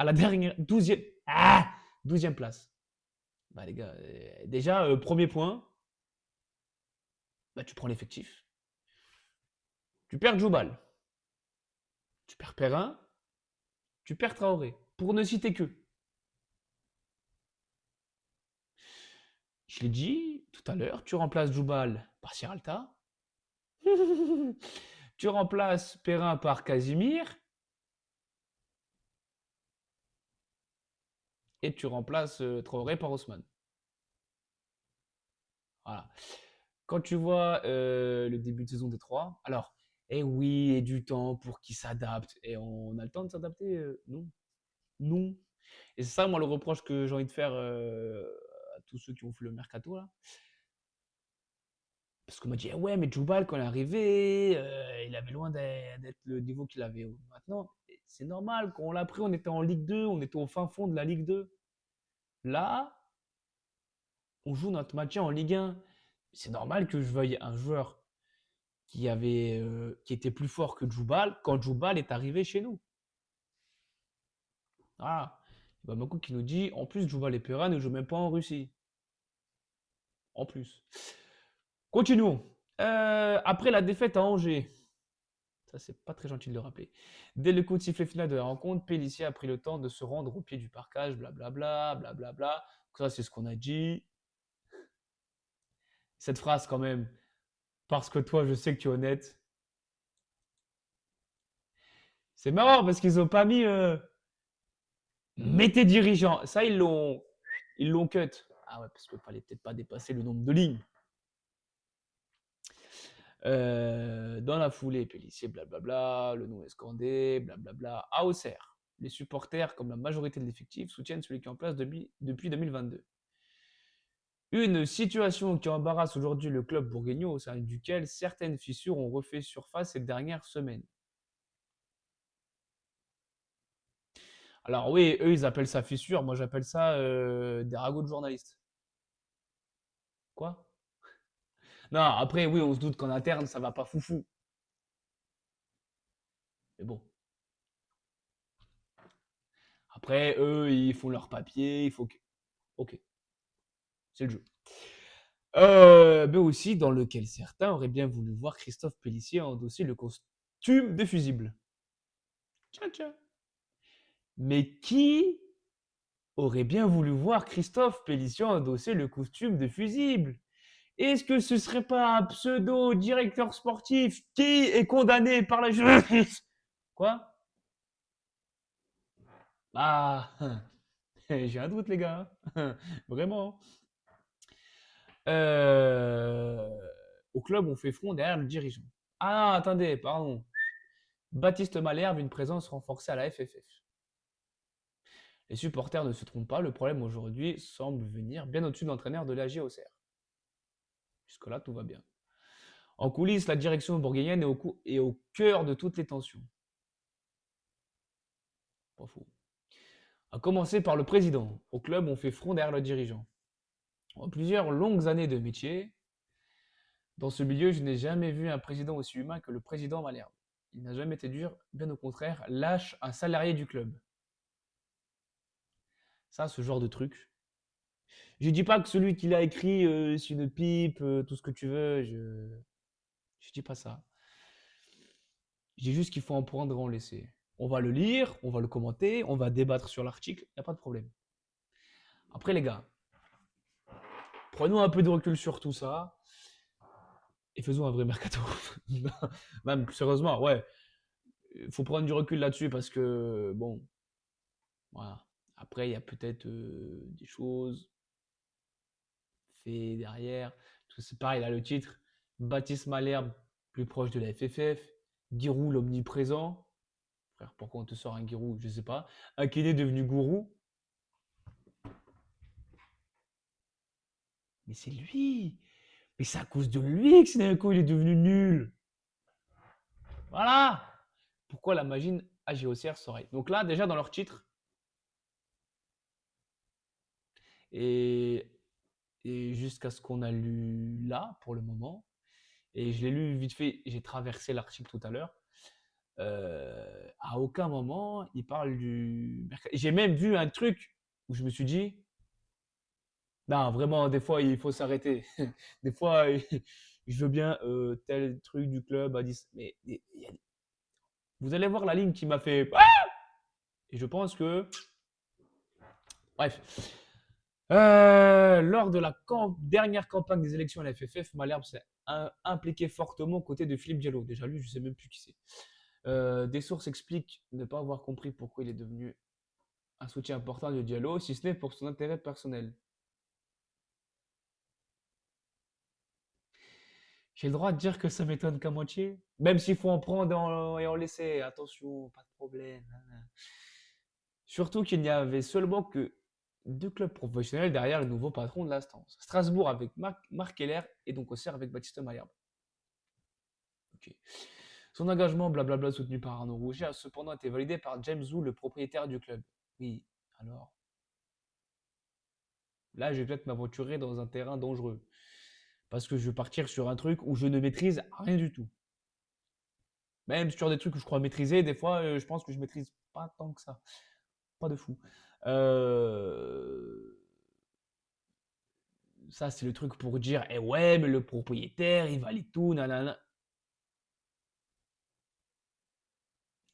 la dernière 12e place? Bah les gars, déjà, premier point, bah, tu prends l'effectif. Tu perds Djoubal, tu perds Perrin, tu perds Traoré, pour ne citer que. Je l'ai dit tout à l'heure, tu remplaces Djoubal par Sierralta. Tu remplaces Perrin par Casimir. Et tu remplaces Traoré par Haussmann. Voilà. Quand tu vois le début de saison des trois, alors, oui, et du temps pour qu'ils s'adaptent. Et on a le temps de s'adapter? Non. Non. Et c'est ça, moi, le reproche que j'ai envie de faire à tous ceux qui ont fait le mercato, là. Parce qu'on m'a dit, ouais, mais Djoubal, quand il est arrivé, il avait loin d'être le niveau qu'il avait maintenant. Et c'est normal, quand on l'a pris, on était en Ligue 2, on était au fin fond de la Ligue 2. Là, on joue notre match en Ligue 1. C'est normal que je veuille un joueur qui était plus fort que Djoubal quand Djoubal est arrivé chez nous. Voilà. Bamako qui nous dit, en plus, Djoubal et Perrin ne jouent même pas en Russie. En plus. Continuons. Après la défaite à Angers, ça c'est pas très gentil de le rappeler. Dès le coup de sifflet final de la rencontre, Pélissier a pris le temps de se rendre au pied du parcage, blablabla, blablabla. Ça c'est ce qu'on a dit. Cette phrase quand même, parce que toi je sais que tu es honnête. C'est marrant parce qu'ils ont pas mis mettez dirigeants. Ça ils l'ont cut. Ah ouais, parce qu'il fallait peut-être pas dépasser le nombre de lignes. Dans la foulée, Pélissier, blablabla, le nom est scandé, blablabla. À Auxerre, les supporters, comme la majorité de l'effectif, soutiennent celui qui est en place depuis 2022. Une situation qui embarrasse aujourd'hui le club bourguignon au sein duquel certaines fissures ont refait surface ces dernières semaines. Alors oui, eux, ils appellent ça fissure, moi j'appelle ça des ragots de journalistes. Quoi? Non, après, oui, on se doute qu'en interne, ça va pas foufou. Mais bon. Après, eux, ils font leur papier, il faut que... Ok, c'est le jeu. Mais aussi dans lequel certains auraient bien voulu voir Christophe Pélissier endosser le costume de fusible. Tiens, tiens. Mais qui aurait bien voulu voir Christophe Pélissier endosser le costume de fusible? Est-ce que ce serait pas un pseudo-directeur sportif qui est condamné par la justice? Quoi? Ah, j'ai un doute, les gars. Vraiment. Euh, Au club, on fait front derrière le dirigeant. Ah, attendez, pardon. Baptiste Malherbe, une présence renforcée à la FFF. Les supporters ne se trompent pas, le problème aujourd'hui semble venir bien au-dessus de l'entraîneur de l'AG Auxerre. Jusque-là, tout va bien. En coulisses, la direction bourguignonne est au cœur de toutes les tensions. Pas faux. À commencer par le président. Au club, on fait front derrière le dirigeant. En plusieurs longues années de métier, dans ce milieu, je n'ai jamais vu un président aussi humain que le président Malherbe. Il n'a jamais été dur, bien au contraire, lâche un salarié du club. Ça, ce genre de truc. Je dis pas que celui qui l'a écrit, c'est une pipe, tout ce que tu veux. Je dis pas ça. Je dis juste qu'il faut en prendre et en laisser. On va le lire, on va le commenter, on va débattre sur l'article, il n'y a pas de problème. Après, les gars, prenons un peu de recul sur tout ça et faisons un vrai mercato. Même sérieusement, ouais. Il faut prendre du recul là-dessus parce que, bon, voilà. Après, il y a peut-être des choses faites derrière. Parce que c'est pareil, là, le titre, Baptiste Malherbe, plus proche de la FFF, Giroud, l'omniprésent. Frère, pourquoi on te sort un Giroud? Je sais pas. Un Kéné devenu gourou. Mais c'est lui. Mais c'est à cause de lui que Sénéco il est devenu nul. Voilà. Pourquoi la machine AGOCR serait. Donc là, déjà dans leur titre, et, et jusqu'à ce qu'on a lu là, pour le moment, et je l'ai lu vite fait, j'ai traversé l'article tout à l'heure, à aucun moment, il parle du... J'ai même vu un truc où je me suis dit, non, vraiment, des fois, il faut s'arrêter. Des fois, je veux bien tel truc du club à 10. Mais vous allez voir la ligne qui m'a fait. Ah et je pense que. Bref. Lors de la dernière campagne des élections à la FFF, Malherbe s'est impliqué fortement aux côtés de Philippe Diallo. Déjà, lui, je ne sais même plus qui c'est. Des sources expliquent ne pas avoir compris pourquoi il est devenu un soutien important de Diallo, si ce n'est pour son intérêt personnel. J'ai le droit de dire que ça m'étonne qu'à moitié. Même s'il faut en prendre et en laisser. Attention, pas de problème. Surtout qu'il n'y avait seulement que deux clubs professionnels derrière le nouveau patron de l'instance. Strasbourg avec Marc Keller et donc Auxerre avec Baptiste Malherbe. Ok. Son engagement, blablabla, soutenu par Arnaud Rouget, a cependant été validé par James Wu, le propriétaire du club. Oui, alors. Là, je vais peut-être m'aventurer dans un terrain dangereux. Parce que je vais partir sur un truc où je ne maîtrise rien du tout. Même sur des trucs que je crois maîtriser, des fois, je pense que je maîtrise pas tant que ça. Pas de fou. Ça, c'est le truc pour dire, eh ouais, mais le propriétaire, il valide tout, nanana.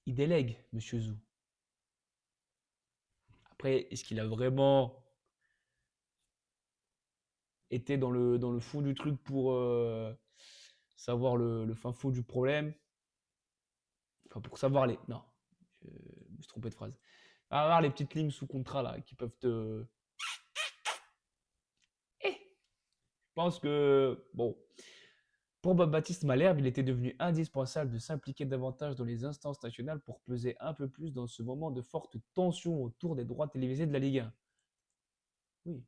Il délègue, monsieur Zou. Après, est-ce qu'il a vraiment été dans le fond du truc pour savoir le fin fond du problème? Enfin, pour savoir les... Non, je me suis trompé de phrase. Avoir les petites lignes sous contrat, là, qui peuvent te... Je pense que, bon, Pour Baptiste Malherbe, il était devenu indispensable de s'impliquer davantage dans les instances nationales pour peser un peu plus dans ce moment de forte tension autour des droits télévisés de la Ligue 1. Oui.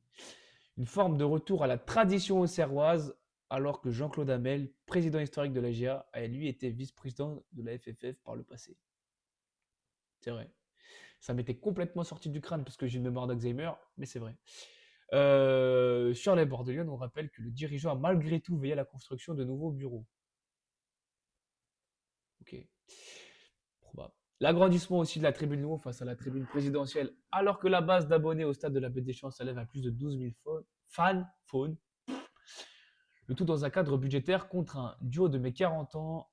Une forme de retour à la tradition auxerroise, alors que Jean-Claude Hamel, président historique de la GIA, a lui été vice-président de la FFF par le passé. C'est vrai. Ça m'était complètement sorti du crâne parce que j'ai une mémoire d'Alzheimer, mais c'est vrai. Sur les bords de Lyon, on rappelle que le dirigeant a malgré tout veillé à la construction de nouveaux bureaux. Ok. Probable. L'agrandissement aussi de la tribune Nouveau face à la tribune présidentielle, alors que la base d'abonnés au stade de la Bête des Champs s'élève à plus de 12 000 fans, le tout dans un cadre budgétaire contraint. Du haut de mes 40 ans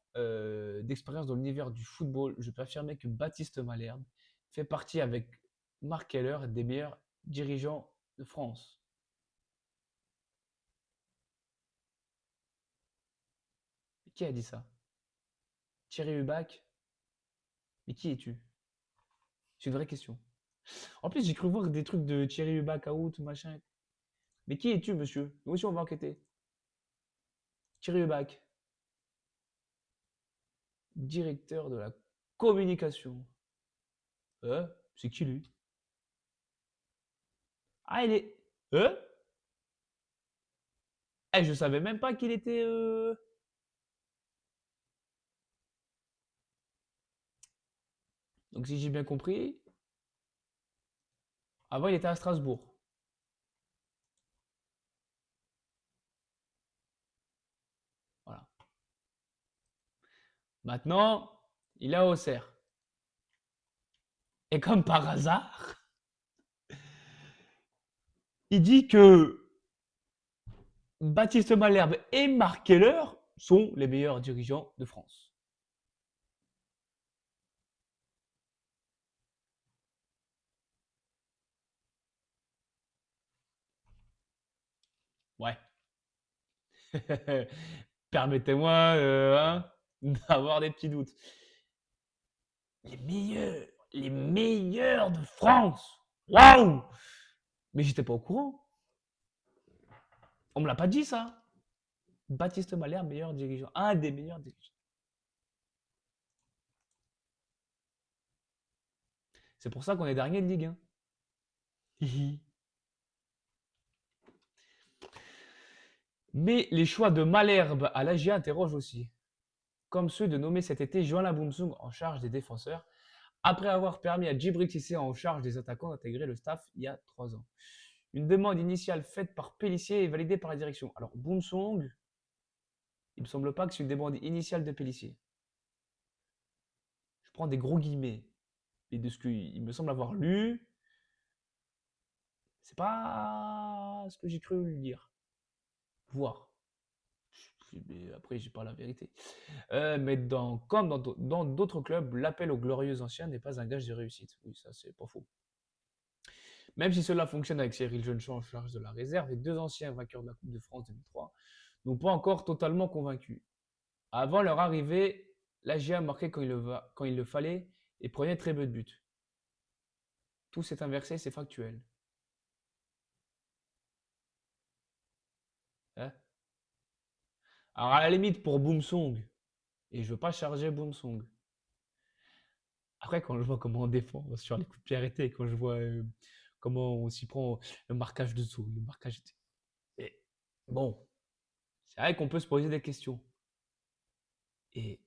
d'expérience dans l'univers du football, je peux affirmer que Baptiste Malherbe fait partie avec Marc Keller des meilleurs dirigeants de France. Qui a dit ça? Thierry Hubac? Mais qui es-tu? C'est une vraie question. En plus, j'ai cru voir des trucs de Thierry Hubac out, machin. Mais qui es-tu, monsieur? Nous aussi, on va enquêter. Thierry Hubac, directeur de la communication. C'est qui lui? Ah, il est. Je savais même pas qu'il était. Donc, si j'ai bien compris, avant, il était à Strasbourg. Voilà. Maintenant, il est à Auxerre. Et comme par hasard, il dit que Baptiste Malherbe et Marc Keller sont les meilleurs dirigeants de France. Ouais. Permettez-moi d'avoir des petits doutes. Les meilleurs de France. Waouh! Mais j'étais pas au courant. On me l'a pas dit ça. Baptiste Malherbe, meilleur dirigeant. Un des meilleurs dirigeants. C'est pour ça qu'on est dernier de Ligue 1. Mais les choix de Malherbe à l'AGA interrogent aussi. Comme ceux de nommer cet été Joanna Boumsong en charge des défenseurs, après avoir permis à Djibril Cissé en charge des attaquants d'intégrer le staff il y a 3 ans. Une demande initiale faite par Pélissier et validée par la direction. Alors, Boumsong, il me semble pas que c'est une demande initiale de Pélissier. Je prends des gros guillemets. Et de ce qu'il me semble avoir lu, c'est pas ce que j'ai cru lui dire. Voir. Mais après, j'ai pas la vérité. Mais comme dans d'autres clubs, l'appel aux glorieux anciens n'est pas un gage de réussite. Oui, ça, c'est pas faux. Même si cela fonctionne avec Cyril Jeunechamp en charge de la réserve, les 2 anciens vainqueurs de la Coupe de France 2003 n'ont pas encore totalement convaincu. Avant leur arrivée, l'AGA marquait quand il le fallait et prenait très peu de buts. Tout s'est inversé, c'est factuel. Hein? Alors à la limite pour Boumsong, et je veux pas charger Boumsong. Après, quand je vois comment on défend sur les coups de pied arrêtés, quand je vois comment on s'y prend le marquage dessous, le marquage. Et bon, c'est vrai qu'on peut se poser des questions. Et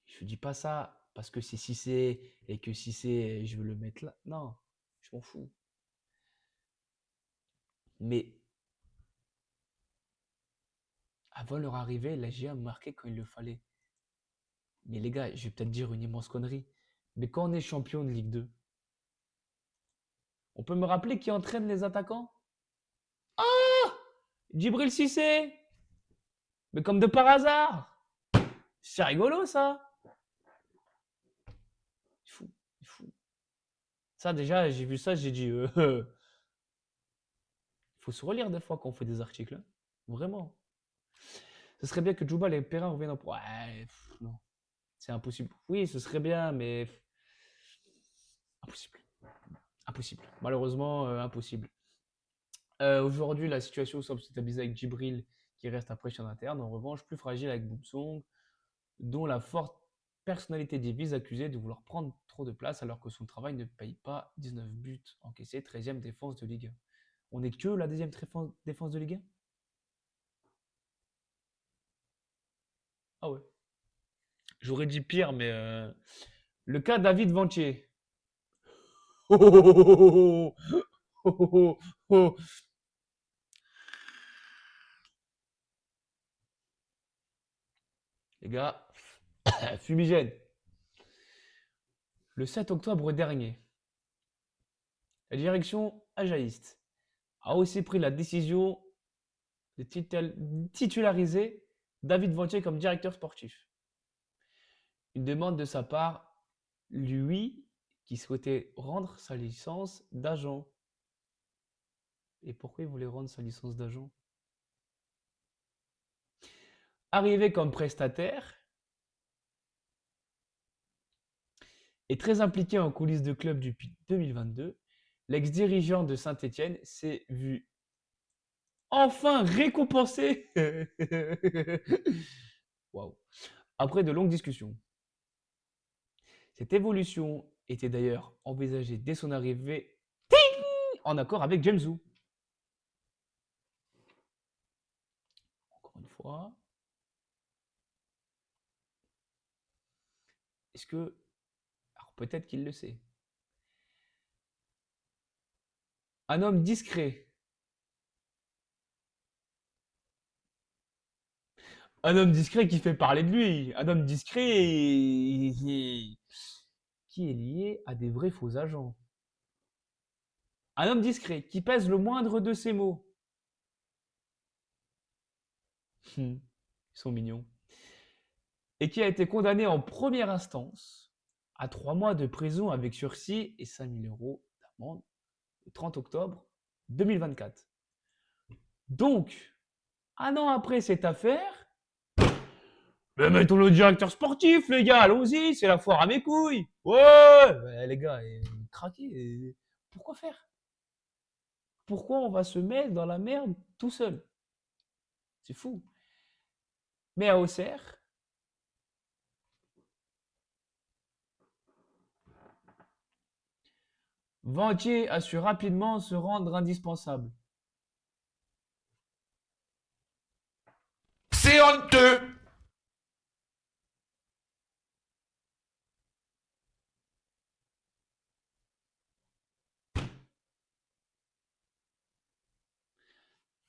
je dis pas ça parce que c'est Cissé et que Cissé, je veux le mettre là. Non, je m'en fous. Mais avant leur arrivée, la GIA marquait quand il le fallait. Mais les gars, je vais peut-être dire une immense connerie. Mais quand on est champion de Ligue 2, on peut me rappeler qui entraîne les attaquants? Ah! Djibril Cissé! Mais comme de par hasard! C'est rigolo ça! Il fou, il fou. Ça déjà, j'ai vu ça, j'ai dit, il faut se relire des fois quand on fait des articles. Hein. Vraiment. Ce serait bien que Djoubal et Perrin reviennent en... Ouais, non. C'est impossible. Oui, ce serait bien, mais... Impossible. Impossible. Malheureusement, impossible. Aujourd'hui, la situation semble se stabiliser avec Djibril qui reste un prêché en interne, en revanche plus fragile avec Boumsong, dont la forte personnalité divise accusée de vouloir prendre trop de place alors que son travail ne paye pas. 19 buts encaissés, 13e défense de Ligue 1. On n'est que la deuxième défense de Ligue 1. Ah ouais. J'aurais dit pire, mais le cas David Ventier. Oh, oh, oh, oh, oh, oh, oh. Les gars, fumigène. Le 7 octobre dernier, la direction ajaïste a aussi pris la décision de titulariser David Ventier comme directeur sportif. Une demande de sa part, lui, qui souhaitait rendre sa licence d'agent. Et pourquoi il voulait rendre sa licence d'agent? Arrivé comme prestataire et très impliqué en coulisses de club depuis 2022, l'ex-dirigeant de Saint-Étienne s'est vu enfin récompensé. Waouh. Après de longues discussions. Cette évolution était d'ailleurs envisagée dès son arrivée en accord avec James Wu. Encore une fois. Est-ce que... Alors peut-être qu'il le sait. Un homme discret. Un homme discret qui fait parler de lui. Un homme discret qui est lié à des vrais faux agents. Un homme discret qui pèse le moindre de ses mots. Ils sont mignons. Et qui a été condamné en première instance à 3 mois de prison avec sursis et 5 000 € d'amende le 30 octobre 2024. Donc, un an après cette affaire, mais mettons le directeur sportif, les gars, allons-y, c'est la foire à mes couilles. Ouais, les gars, craquez. Pourquoi faire? Pourquoi on va se mettre dans la merde tout seul? C'est fou. Mais à Auxerre, Ventier a su rapidement se rendre indispensable. C'est honteux.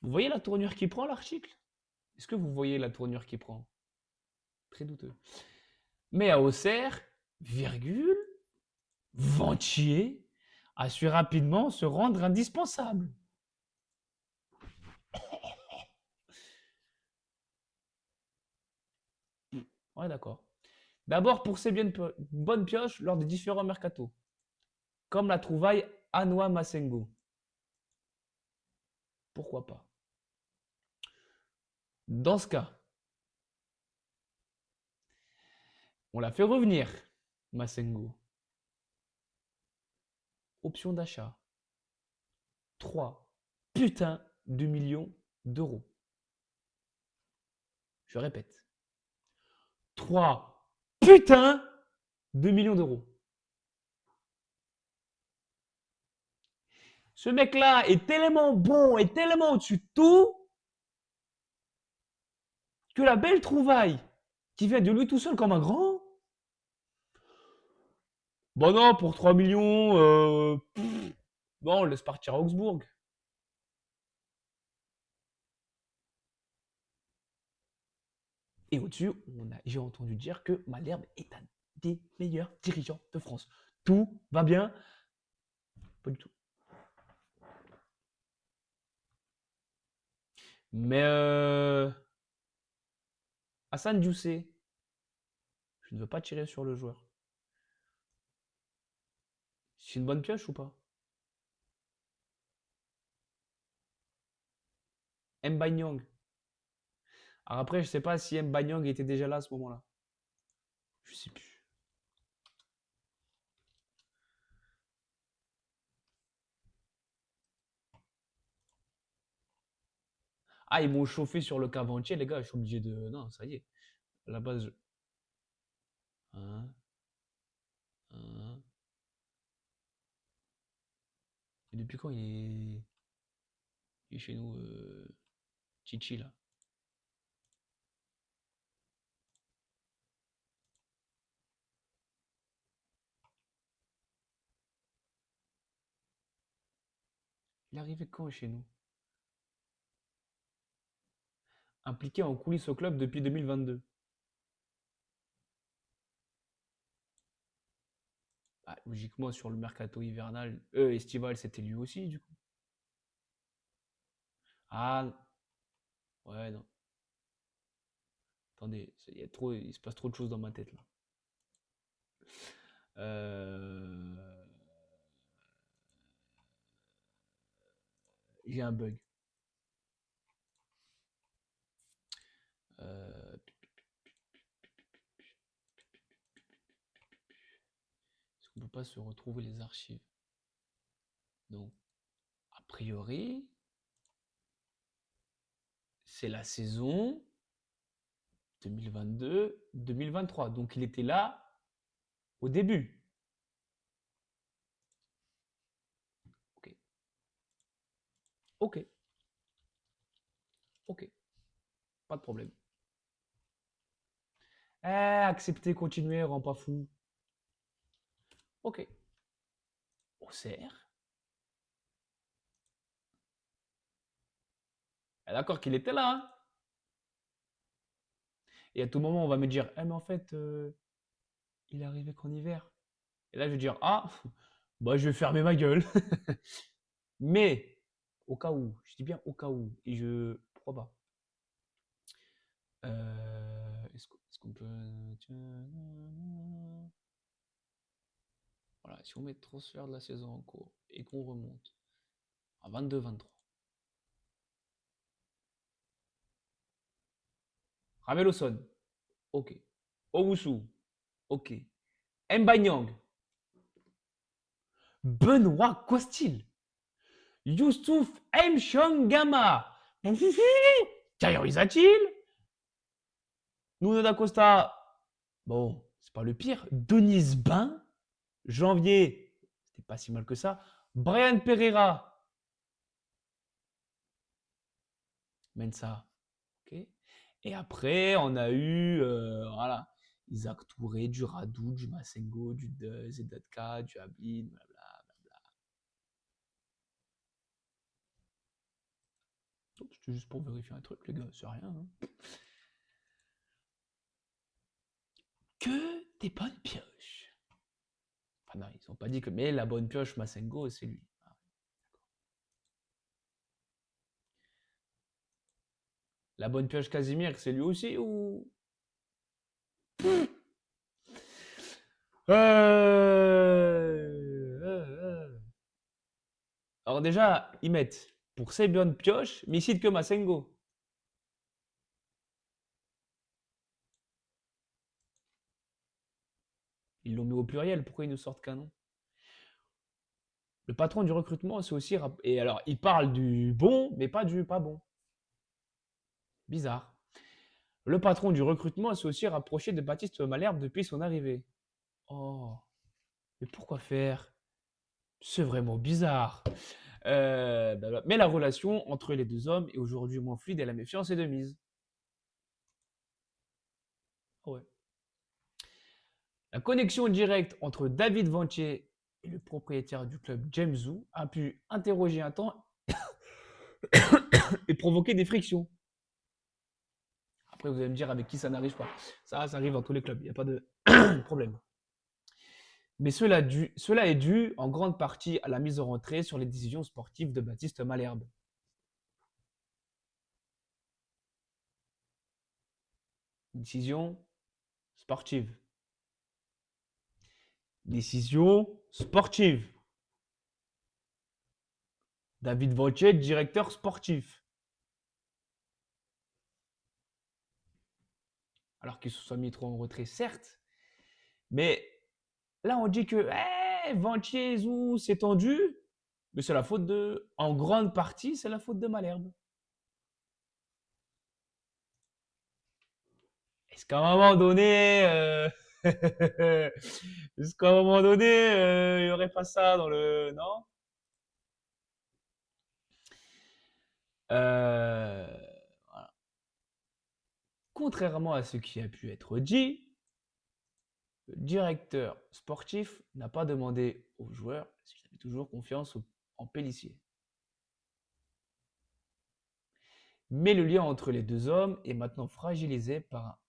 Vous voyez la tournure qu'il prend, l'article? Est-ce que vous voyez la tournure qu'il prend? Très douteux. Mais à Auxerre, virgule, Ventier a su rapidement se rendre indispensable. Ouais, d'accord. D'abord pour ses bonnes pioches lors des différents mercatos, comme la trouvaille Anoa Masengo. Pourquoi pas? Dans ce cas, on l'a fait revenir, Masengo. Option d'achat. 3 putains de millions d'euros. Je répète. 3 putains de millions d'euros. Ce mec-là est tellement bon et tellement au-dessus de tout que la belle trouvaille qui vient de lui tout seul comme un grand. Bon non, pour 3 millions, bon, on laisse partir à Augsbourg. Et au-dessus, j'ai entendu dire que Malherbe est un des meilleurs dirigeants de France. Tout va bien. Pas du tout. Mais Hassan Diousé, je ne veux pas tirer sur le joueur. C'est une bonne pioche ou pas? Mbanyang. Alors après, je sais pas si Mbanyang était déjà là à ce moment-là. Je sais plus. Ah, ils m'ont chauffé sur le Caventier, les gars. Je suis obligé de. Non, ça y est. À la base. Hein, hein. Et depuis quand il est chez nous, Chichi, là? Il est arrivé quand chez nous? Impliqué en coulisses au club depuis 2022. Ah, logiquement, sur le mercato hivernal, estival, c'était lui aussi, du coup. Ah, ouais, non. Attendez, il se passe trop de choses dans ma tête, là. Euh, J'ai un bug. Euh, Est-ce qu'on peut pas se retrouver les archives? Donc, a priori, c'est la saison 2022-2023. Donc, il était là au début. Ok. Ok. Ok. Pas de problème. Accepter, continuer, rend pas fou. Ok. OCR. Ah, d'accord qu'il était là, hein. Et à tout moment, on va me dire, mais en fait, il est arrivé qu'en hiver. Et là, je vais dire, ah, bah, je vais fermer ma gueule. Mais, au cas où, je dis bien au cas où, et pourquoi pas. Est-ce qu'on peut. Voilà, si on met transfert de la saison en cours et qu'on remonte à 22-23. Rameloson, ok. Owusu, ok. Mbanyang, Benoît Costil, Youssouf Mchongama, Kayorizachil, Nuno da Costa, bon, c'est pas le pire. Denise Bain, janvier, c'était pas si mal que ça. Brian Pereira, Mensa, ok. Et après, on a eu, voilà, Isaac Touré, du Radou, du Masengo, du Zedatka, du Ablin, blablabla. C'était juste pour vérifier un truc, les gars, c'est rien, hein. Que des bonnes pioches. Enfin non, ils n'ont pas dit que, mais la bonne pioche Masengo, c'est lui. Ah, la bonne pioche Casimir, c'est lui aussi ou Alors déjà, ils mettent pour ces bonnes pioches, mais ils citent que Masengo. Ils l'ont mis au pluriel, pourquoi ils nous sortent qu'un nom? Le patron du recrutement, c'est aussi. Et alors, il parle du bon, mais pas du pas bon. Bizarre. Le patron du recrutement s'est aussi rapproché de Baptiste Malherbe depuis son arrivée. Oh, mais pourquoi faire? C'est vraiment bizarre. Mais la relation entre les deux hommes est aujourd'hui moins fluide et la méfiance est de mise. Ah ouais. La connexion directe entre David Ventier et le propriétaire du club James Zou a pu interroger un temps et provoquer des frictions. Après, vous allez me dire avec qui ça n'arrive pas. Ça arrive dans tous les clubs, il n'y a pas de problème. Mais cela est dû en grande partie à la mise en retrait sur les décisions sportives de Baptiste Malherbe. Décision sportive. Décision sportive. David Vautier, directeur sportif. Alors qu'il se soit mis trop en retrait, certes. Mais là, on dit que Vautier, c'est tendu. Mais c'est la faute de. En grande partie, c'est la faute de Malherbe. est-ce qu'à un moment donné, est-ce qu'à un moment donné, il n'y aurait pas ça dans le... Non? Voilà. Contrairement à ce qui a pu être dit, le directeur sportif n'a pas demandé aux joueurs s'ils avaient toujours confiance en Pélissier. Mais le lien entre les deux hommes est maintenant fragilisé par un...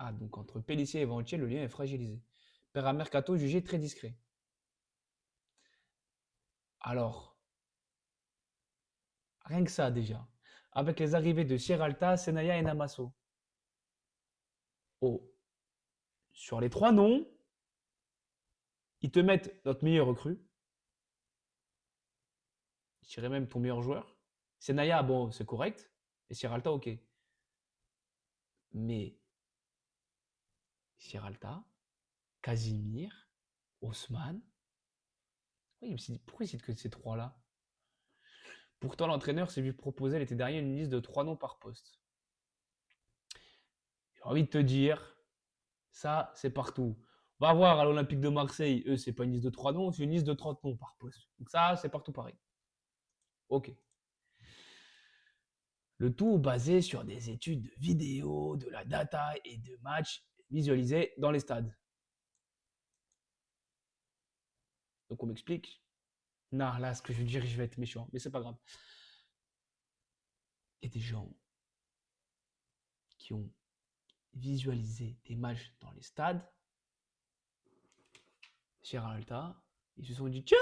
Ah, donc entre Pélissier et Ventier, le lien est fragilisé. Par un mercato jugé très discret. Alors, rien que ça déjà. Avec les arrivées de Sierralta, Senaya et Namasso. Oh. Sur les 3 noms, ils te mettent notre meilleur recrue. Je dirais même ton meilleur joueur. Senaya, bon, c'est correct. Et Sierralta, ok. Mais Sierralta, Casimir, Haussmann. Oui, je me suis dit, pourquoi il cite que ces 3-là? Pourtant, l'entraîneur s'est vu proposer l'été dernier une liste de 3 noms par poste. J'ai envie de te dire, ça, c'est partout. Va voir à l'Olympique de Marseille, eux, c'est pas une liste de 3 noms, c'est une liste de 30 noms par poste. Donc ça, c'est partout pareil. Ok. Le tout basé sur des études de vidéo, de la data et de matchs visualisés dans les stades. Donc on m'explique. Non, là, ce que je veux dire, je vais être méchant, mais c'est pas grave. Il y a des gens qui ont visualisé des matchs dans les stades. Sierralta, ils se sont dit, tiens,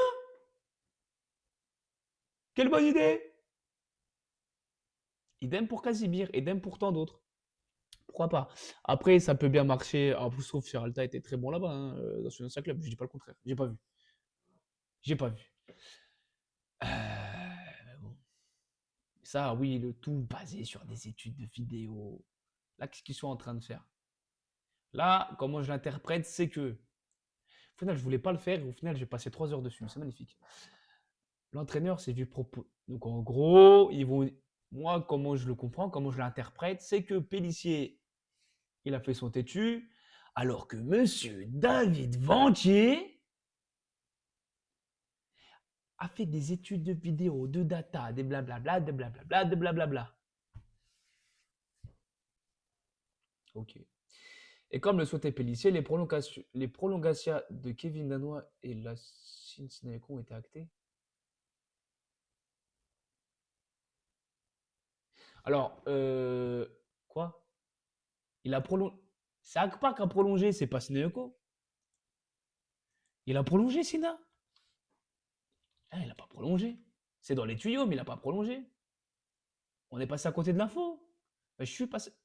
quelle bonne idée! Idem pour Casimir, idem pour tant d'autres. Pourquoi pas? Après, ça peut bien marcher. En plus, je trouve que Sierralta était très bon là-bas, hein, dans son ancien club. Je dis pas le contraire. J'ai pas vu. J'ai pas vu. Bon. Ça, oui, le tout basé sur des études de vidéo. Là, qu'est-ce qu'ils sont en train de faire? Là, comment je l'interprète, c'est que, au final, je voulais pas le faire. Et au final, j'ai passé 3 heures dessus. C'est magnifique. L'entraîneur s'est vu proposer. Donc, en gros, ils vont. Moi, comment je le comprends, comment je l'interprète, c'est que Pélissier, il a fait son têtu, alors que monsieur David Ventier a fait des études de vidéo, de data, des blablabla, de blablabla, de blablabla. Ok. Et comme le souhaitait Pélissier, les prolongations de Kevin Danois et la Sinsineko ont été actées. Alors, quoi? Il a prolongé. C'est Akpa qui a prolongé, c'est pas Sineko. Il a prolongé, Sina? Ah, il n'a pas prolongé. C'est dans les tuyaux, mais il n'a pas prolongé. On est passé à côté de l'info. Je suis passé.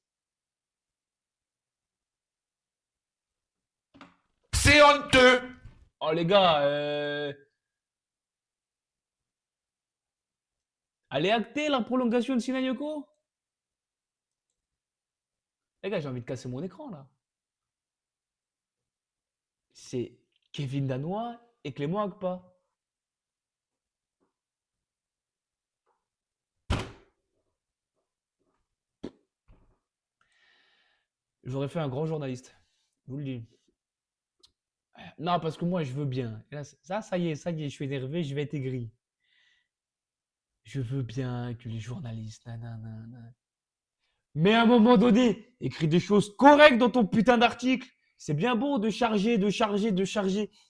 C'est honteux. Oh les gars, allez acter la prolongation de Sinayoko. Les gars, j'ai envie de casser mon écran là. C'est Kevin Danois et Clément Akpa. J'aurais fait un grand journaliste. Je vous le dis. Non, parce que moi, je veux bien. Et là, ça y est, je suis énervé, je vais être aigri. Je veux bien que les journalistes, nanana. Mais à un moment donné, écris des choses correctes dans ton putain d'article. C'est bien beau de charger.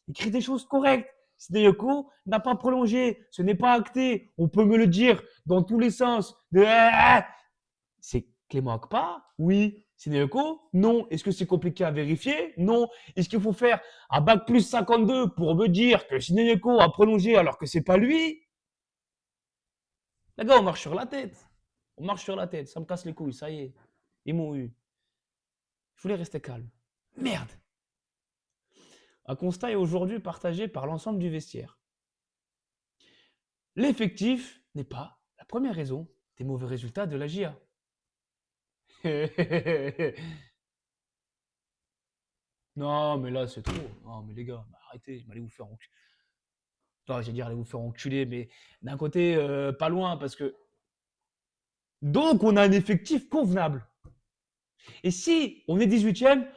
Écris des choses correctes. Sinayoko n'a pas prolongé. Ce n'est pas acté. On peut me le dire dans tous les sens. C'est Clément Akpa? Oui. Sinayoko? Non. Est-ce que c'est compliqué à vérifier? Non. Est-ce qu'il faut faire un bac plus 52 pour me dire que Sinayoko a prolongé alors que c'est pas lui? Les gars, on marche sur la tête. On marche sur la tête. Ça me casse les couilles. Ça y est. Ils m'ont eu. Je voulais rester calme. Merde. Un constat est aujourd'hui partagé par l'ensemble du vestiaire. L'effectif n'est pas la première raison des mauvais résultats de la GIA. Non, mais là, c'est trop. Non, mais les gars, arrêtez, allez vous faire enculer. Non, j'allais dire, allez vous faire enculer, mais d'un côté, pas loin, parce que. Donc, on a un effectif convenable. Et si on est 18e,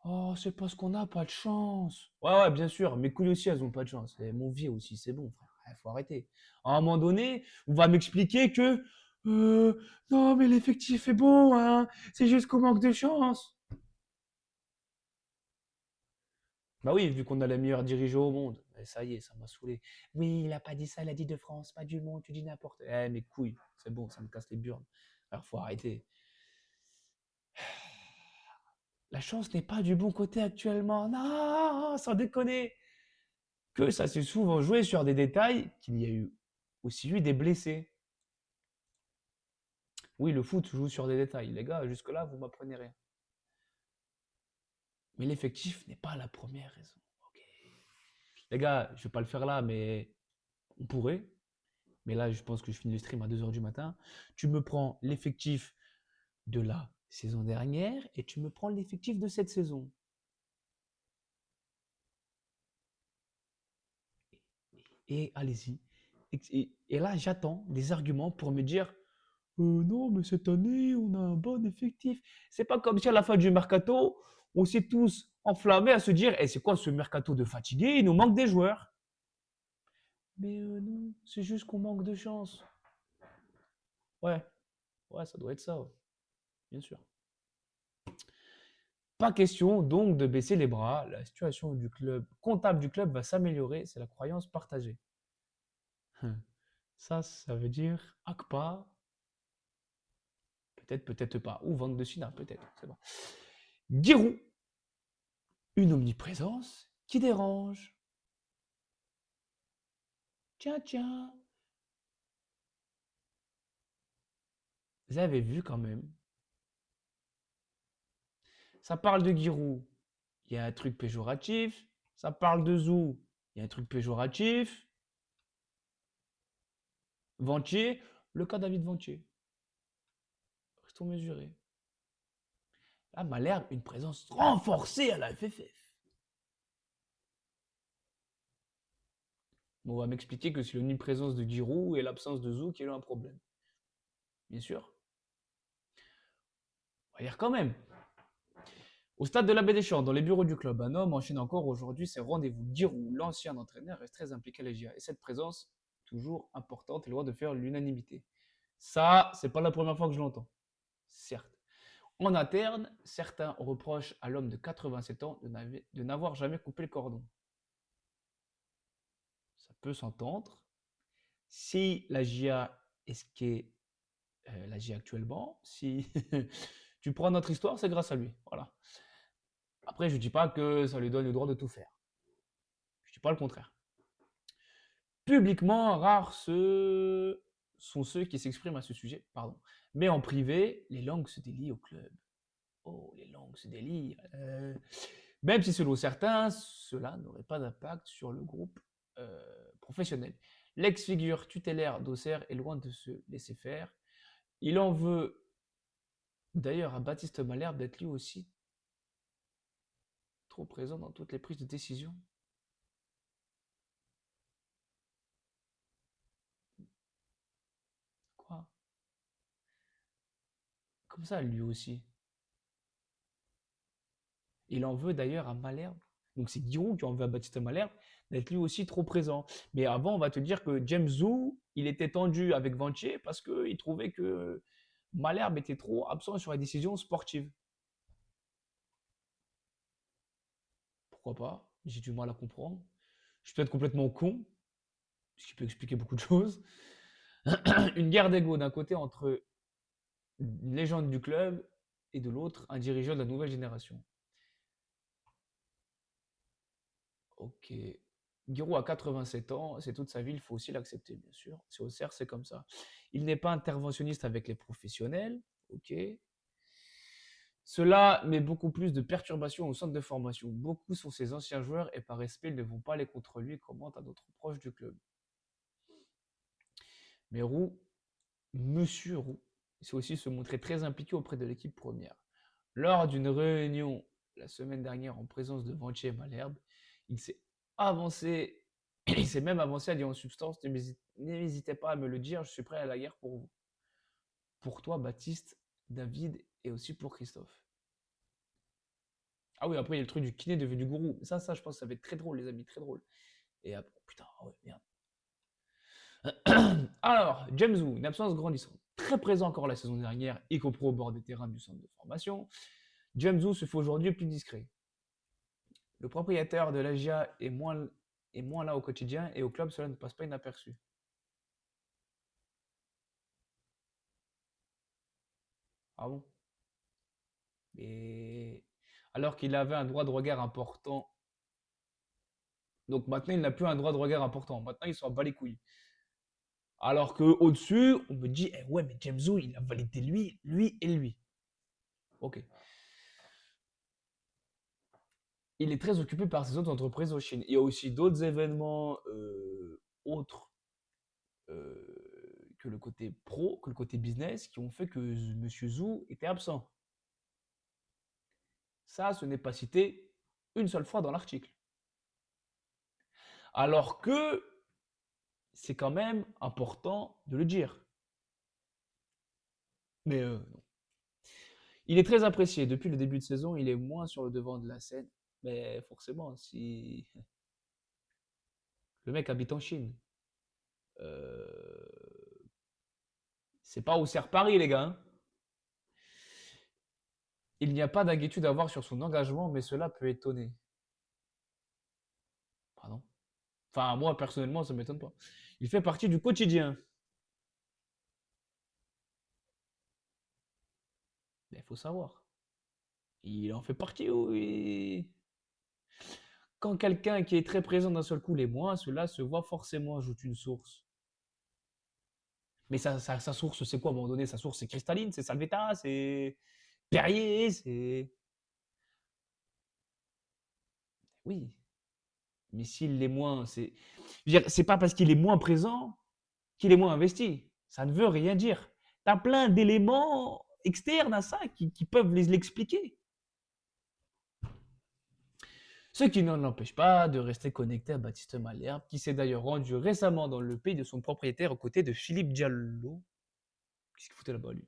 oh, c'est parce qu'on n'a pas de chance. Ouais, bien sûr, mes couilles aussi, elles ont pas de chance. Et mon vieux aussi, c'est bon, frère. Il faut arrêter. À un moment donné, on va m'expliquer que non, mais l'effectif est bon, hein. C'est juste qu'on manque de chance. Bah oui, vu qu'on a les meilleurs dirigeants au monde. Et ça y est, ça m'a saoulé. Oui, il a pas dit ça, il a dit de France, pas du monde, tu dis n'importe. Eh, mes couilles, c'est bon, ça me casse les burnes. Alors, faut arrêter. La chance n'est pas du bon côté actuellement. Non, sans déconner. Que ça s'est souvent joué sur des détails qu'il y a eu aussi eu des blessés. Oui, le foot joue sur des détails. Les gars, jusque-là, vous m'apprenez rien. Mais l'effectif n'est pas la première raison. Ok. Les gars, je vais pas le faire là, mais on pourrait. Mais là, je pense que je finis le stream à 2h du matin. Tu me prends l'effectif de la saison dernière et tu me prends l'effectif de cette saison. Et allez-y. Et là, j'attends des arguments pour me dire non, mais cette année, on a un bon effectif. C'est pas comme si à la fin du mercato, on s'est tous enflammés à se dire c'est quoi ce mercato de fatigué? Il nous manque des joueurs. Mais non, c'est juste qu'on manque de chance. Ouais, ouais, ça doit être ça, ouais. Bien sûr. Pas question donc de baisser les bras. La situation du club, comptable du club va s'améliorer. C'est la croyance partagée. Ça veut dire Akpa. Peut-être, peut-être pas. Ou vente de Sina, peut-être. C'est bon. Giroud. Une omniprésence qui dérange. Tiens, tiens. Vous avez vu quand même. Ça parle de Giroud. Il y a un truc péjoratif. Ça parle de Zou. Il y a un truc péjoratif. Ventier. Le cas David Ventier. Restons mesurés. Là, Malherbe, une présence renforcée à la FFF. On va m'expliquer que c'est l'omniprésence de Giroud et l'absence de Zou qui est un problème. Bien sûr. On va dire quand même. Au stade de la Baie des Champs, dans les bureaux du club, un homme enchaîne encore aujourd'hui ses rendez-vous. Giroud, l'ancien entraîneur, reste très impliqué à la GIA. Et cette présence, toujours importante, est loin de faire l'unanimité. Ça, c'est pas la première fois que je l'entends. Certes. En interne, certains reprochent à l'homme de 87 ans de n'avoir jamais coupé le cordon. Ça peut s'entendre. Si la GIA est ce qu'est la GIA actuellement, si tu prends notre histoire, c'est grâce à lui. Voilà. Après, je ne dis pas que ça lui donne le droit de tout faire. Je ne dis pas le contraire. Publiquement, rares sont ceux qui s'expriment à ce sujet, pardon. Mais en privé, les langues se délient au club. Oh, les langues se délient. Même si selon certains, cela n'aurait pas d'impact sur le groupe professionnel. L'ex-figure tutélaire d'Auxerre est loin de se laisser faire. Il en veut d'ailleurs à Baptiste Malherbe d'être lui aussi trop présent dans toutes les prises de décision. Quoi? Comme ça, lui aussi. Il en veut d'ailleurs à Malherbe. Donc c'est Giroud qui en veut à Baptiste Malherbe d'être lui aussi trop présent. Mais avant, on va te dire que James Zou, il était tendu avec Ventier parce qu'il trouvait que Malherbe était trop absent sur les décisions sportives. Pourquoi pas? J'ai du mal à comprendre. Je suis peut-être complètement con, ce qui peut expliquer beaucoup de choses. Une guerre d'ego d'un côté entre une légende du club et de l'autre un dirigeant de la nouvelle génération. Ok. Giroud a 87 ans, c'est toute sa vie, il faut aussi l'accepter, bien sûr. C'est Auxerre, c'est comme ça. Il n'est pas interventionniste avec les professionnels, ok. Cela met beaucoup plus de perturbations au centre de formation. Beaucoup sont ses anciens joueurs et par respect, ils ne vont pas aller contre lui, commente à d'autres proches du club. Mais Roux, Monsieur Roux, c'est aussi se montrer très impliqué auprès de l'équipe première. Lors d'une réunion la semaine dernière en présence de Ventier et Malherbe, il s'est avancé, il s'est même avancé à dire en substance, n'hésitez pas à me le dire, je suis prêt à la guerre pour vous. Pour toi, Baptiste, David et aussi pour Christophe. Ah oui, après, il y a le truc du kiné devenu gourou. Ça, je pense que ça va être très drôle, les amis, très drôle. Et après, putain, ouais, merde. Alors, James Wu, une absence grandissante. Très présent encore la saison dernière, y compris au bord des terrains du centre de formation. James Wu se fait aujourd'hui plus discret. Le propriétaire de l'AGIA est moins là au quotidien et au club, cela ne passe pas inaperçu. Ah bon? Et alors qu'il avait un droit de regard important. Donc maintenant, il n'a plus un droit de regard important. Maintenant, il s'en bat les couilles. Alors que au-dessus, on me dit, eh ouais, mais James Wu, il a validé lui et lui. Ok. Il est très occupé par ses autres entreprises en Chine. Il y a aussi d'autres événements autres que le côté pro, que le côté business, qui ont fait que M. Zhu était absent. Ça, ce n'est pas cité une seule fois dans l'article. Alors que c'est quand même important de le dire. Mais non. Il est très apprécié. Depuis le début de saison, il est moins sur le devant de la scène. Mais forcément, si le mec habite en Chine, c'est pas où sert Paris, les gars. Hein. Il n'y a pas d'inquiétude à avoir sur son engagement, mais cela peut étonner. Pardon. Enfin, moi, personnellement, ça ne m'étonne pas. Il fait partie du quotidien. Mais il faut savoir. Il en fait partie, oui. Quand quelqu'un qui est très présent d'un seul coup l'est moins, cela se voit forcément, ajoute une source. Mais sa source, c'est quoi à un moment donné? Sa source, c'est cristalline, c'est Salvetta, c'est Perrier, c'est... Oui. Mais s'il l'est moins, c'est... C'est pas parce qu'il est moins présent qu'il est moins investi. Ça ne veut rien dire. Tu as plein d'éléments externes à ça qui peuvent l'expliquer. Ce qui n'en empêche pas de rester connecté à Baptiste Malherbe, qui s'est d'ailleurs rendu récemment dans le pays de son propriétaire aux côtés de Philippe Diallo. Qu'est-ce qu'il foutait là-bas, lui?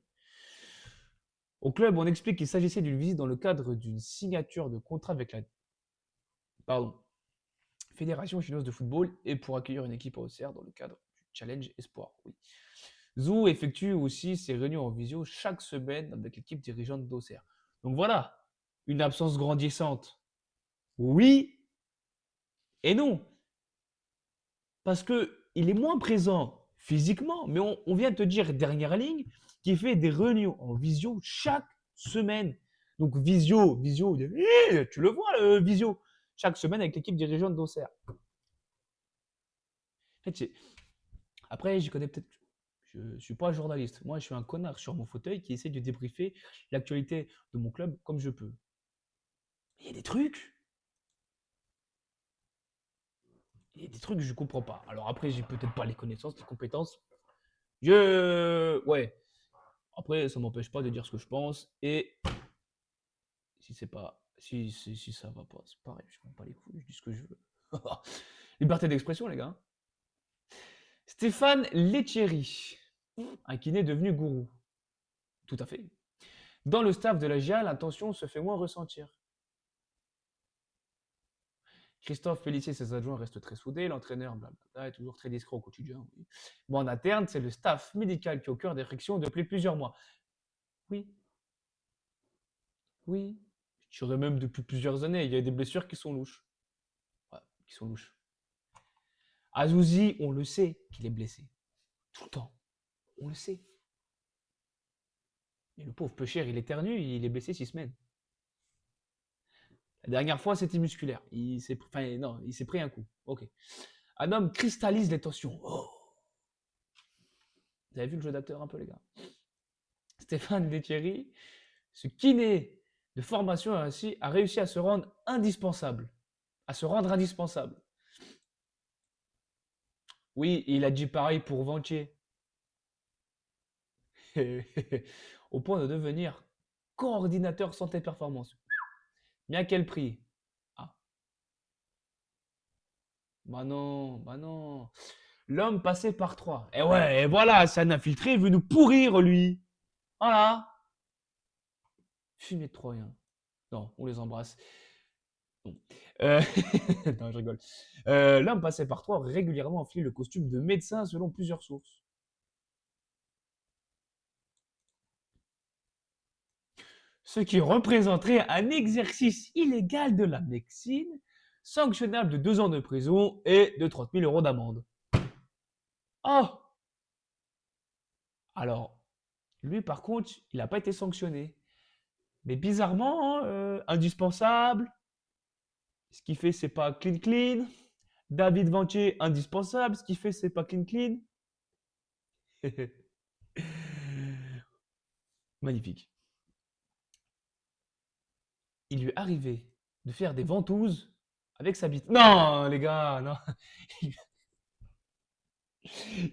Au club, on explique qu'il s'agissait d'une visite dans le cadre d'une signature de contrat avec la Fédération chinoise de football et pour accueillir une équipe à Auxerre dans le cadre du Challenge Espoir. Oui. Zhu effectue aussi ses réunions en visio chaque semaine avec l'équipe dirigeante d'Auxerre. Donc voilà, une absence grandissante. Oui et non. Parce qu'il est moins présent physiquement, mais on vient de te dire, dernière ligne, qu'il fait des réunions en visio chaque semaine. Donc visio, tu le vois le visio, chaque semaine avec l'équipe dirigeante d'Auxerre. En fait, après, j'y connais peut-être... Je ne suis pas journaliste. Moi, je suis un connard sur mon fauteuil qui essaie de débriefer l'actualité de mon club comme je peux. Il y a des trucs. Il y a des trucs que je ne comprends pas. Alors après, j'ai peut-être pas les connaissances, les compétences. Ouais. Après, ça ne m'empêche pas de dire ce que je pense. Et si c'est pas... Si ça va pas, c'est pareil. Je ne prends pas les couilles, je dis ce que je veux. Liberté d'expression, les gars. Stéphane Lettieri, un kiné devenu gourou. Tout à fait. Dans le staff de la GIA, l'intention se fait moins ressentir. Christophe Pellissier et ses adjoints restent très soudés. L'entraîneur, blablabla, est toujours très discret au quotidien. Oui. Bon, en interne, c'est le staff médical qui est au cœur des frictions depuis plusieurs mois. Oui. Oui. Je dirais même depuis plusieurs années. Il y a des blessures qui sont louches. Ouais, qui sont louches. Azouzi, on le sait qu'il est blessé. Tout le temps. On le sait. Mais le pauvre peu cher, il éternue, il est blessé 6 semaines. La dernière fois, c'était musculaire. Il s'est pris un coup. Ok. Un homme cristallise les tensions. Oh. Vous avez vu le jeu d'acteur un peu, les gars? Stéphane Lettieri, ce kiné de formation a réussi à se rendre indispensable. Oui, il a dit pareil pour Ventier. Au point de devenir coordinateur santé-performance. Mais à quel prix? Ah. Bah non. L'homme passé par 3. Et ouais, et voilà, c'est un infiltré, il veut nous pourrir, lui. Voilà. Fumée de Troyen. Non, on les embrasse. Non. Non, je rigole. L'homme passait par Troie régulièrement enfilé le costume de médecin selon plusieurs sources. Ce qui représenterait un exercice illégal de la médecine, sanctionnable de 2 ans de prison et de 30 000 euros d'amende. Oh! Alors, lui, par contre, il n'a pas été sanctionné. Mais bizarrement, hein, indispensable. Ce qu'il fait, c'est pas clean clean. David Ventier, indispensable. Ce qu'il fait, c'est pas clean clean. Magnifique. Il lui arrivait de faire des ventouses avec sa bite. Non, les gars, non.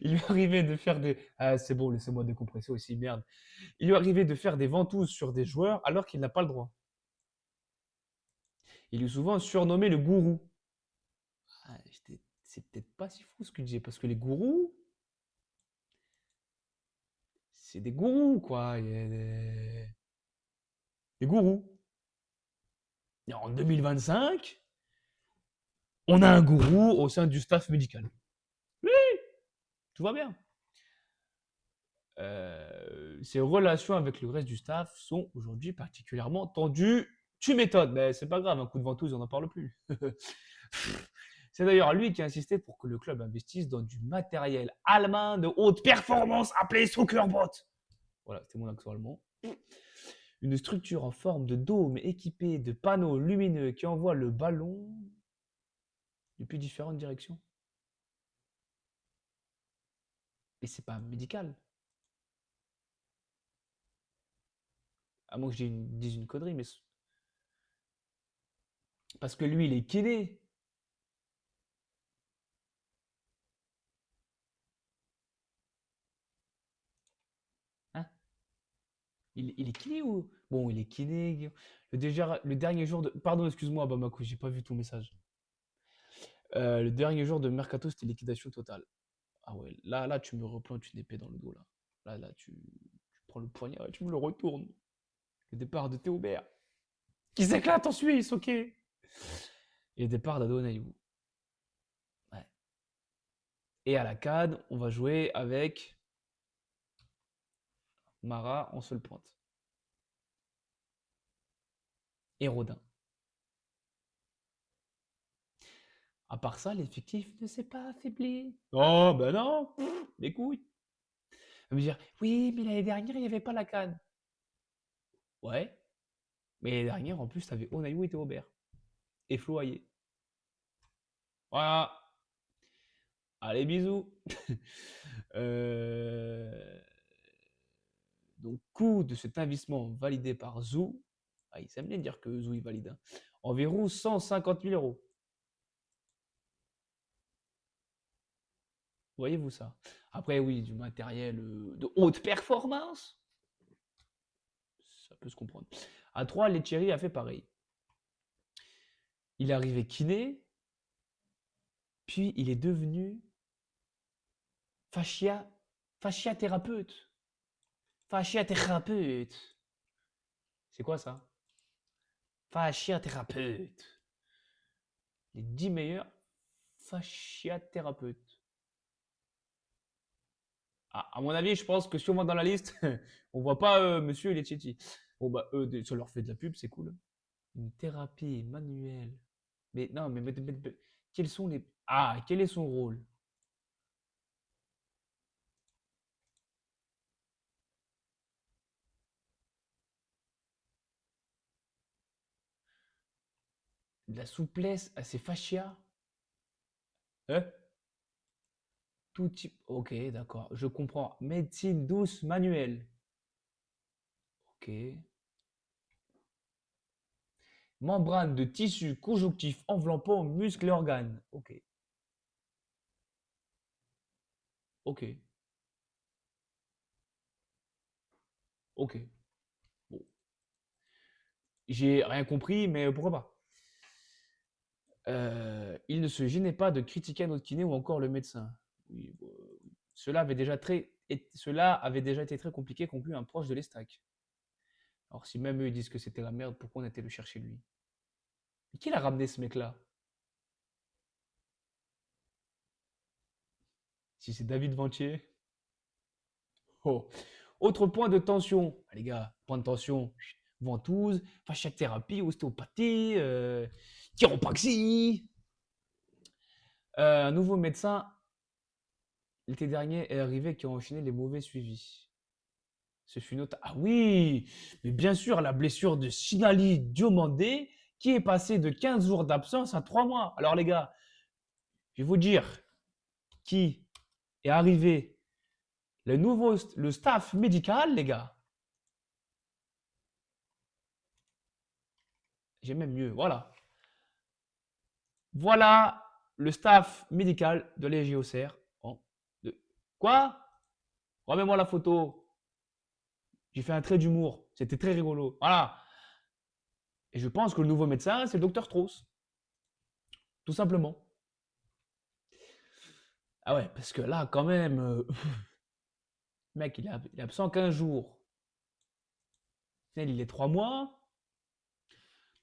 Il lui arrivait de faire des... Ah, c'est bon, laissez-moi décompresser aussi, merde. Il lui arrivait de faire des ventouses sur des joueurs alors qu'il n'a pas le droit. Il est souvent surnommé le gourou. Ah, c'est peut-être pas si fou ce que je dis, parce que les gourous, c'est des gourous, quoi. Il y a des gourous. Et en 2025, on a un gourou au sein du staff médical. Oui, tout va bien. Ses relations avec le reste du staff sont aujourd'hui particulièrement tendues. Tu m'étonnes, mais c'est pas grave, un coup de ventouse, on n'en parle plus. C'est d'ailleurs lui qui a insisté pour que le club investisse dans du matériel allemand de haute performance appelé Soccerbot. Voilà, c'était mon accent allemand. Une structure en forme de dôme équipée de panneaux lumineux qui envoient le ballon depuis différentes directions. Et c'est pas médical. À moins que je dise une connerie, mais parce que lui, il est kiné. Hein? Il est kiné ou... Bon, il est kiné. Guillaume. Le dernier jour de... Pardon, excuse-moi, Bamako, j'ai pas vu ton message. Le dernier jour de Mercato, c'était liquidation totale. Ah ouais, là, tu me replantes une épée dans le dos, là. Là, tu prends le poignard et tu me le retournes. Le départ de Théobert, qui s'éclate en Suisse, ok. Et le départ d'Adonaïou. Ouais. Et à la CAN, on va jouer avec Mara en seule pointe. Et Rodin. À part ça, l'effectif ne s'est pas affaibli. Oh, ben non, les couilles. Elle va me dire, oui, mais l'année dernière, il n'y avait pas la CAN. Ouais, mais l'année dernière, en plus, t'avais Onaïou et Théobert. Et Flo Hayé. Voilà. Allez, bisous. Donc, coût de cet investissement validé par Zou. Ah, il s'aime bien dire que Zou, il valide. Hein. Environ 150 000 euros. Voyez-vous ça? Après, oui, du matériel de haute performance. Ça peut se comprendre. À 3, Letcheri a fait pareil. Il est arrivé kiné, puis il est devenu fasciathérapeute. Fasciathérapeute. C'est quoi ça? Fasciathérapeute. Les 10 meilleurs fasciathérapeutes. Ah, à mon avis, je pense que si on va dans la liste, on voit pas Monsieur Lechetti. Bon, bah, eux, ça leur fait de la pub, c'est cool. Une thérapie manuelle. Mais non, mais quels sont les. Ah, quel est son rôle? De la souplesse à ses fascias? Hein? Tout type. Ok, d'accord, je comprends. Médecine douce manuelle. Ok. Membrane de tissu conjonctif enveloppant muscles et organes. Ok. Ok. Ok. Bon. J'ai rien compris, mais pourquoi pas? Il ne se gênait pas de critiquer un autre kiné ou encore le médecin. Oui, bon, cela avait déjà été très compliqué, conclut un proche de l'Estac. Alors, si même eux ils disent que c'était la merde, pourquoi on était le chercher lui? Et qui l'a ramené ce mec-là? Si c'est David Ventier. Oh. Autre point de tension. Ah, les gars, point de tension. Ventouse, fasciathérapie, ostéopathie, chiropraxie. Un nouveau médecin l'été dernier est arrivé qui a enchaîné les mauvais suivis. Ce fut Ah oui, mais bien sûr, la blessure de Sinali Diomandé qui est passée de 15 jours d'absence à 3 mois. Alors les gars, je vais vous dire qui est arrivé. Le staff médical, les gars. J'ai même mieux, voilà. Voilà le staff médical de l'EGOCR. Quoi? Remets-moi la photo. J'ai fait un trait d'humour. C'était très rigolo. Voilà. Et je pense que le nouveau médecin, c'est le docteur Strauss. Tout simplement. Ah ouais, parce que là, quand même, mec, il est absent 15 jours. Il est 3 mois.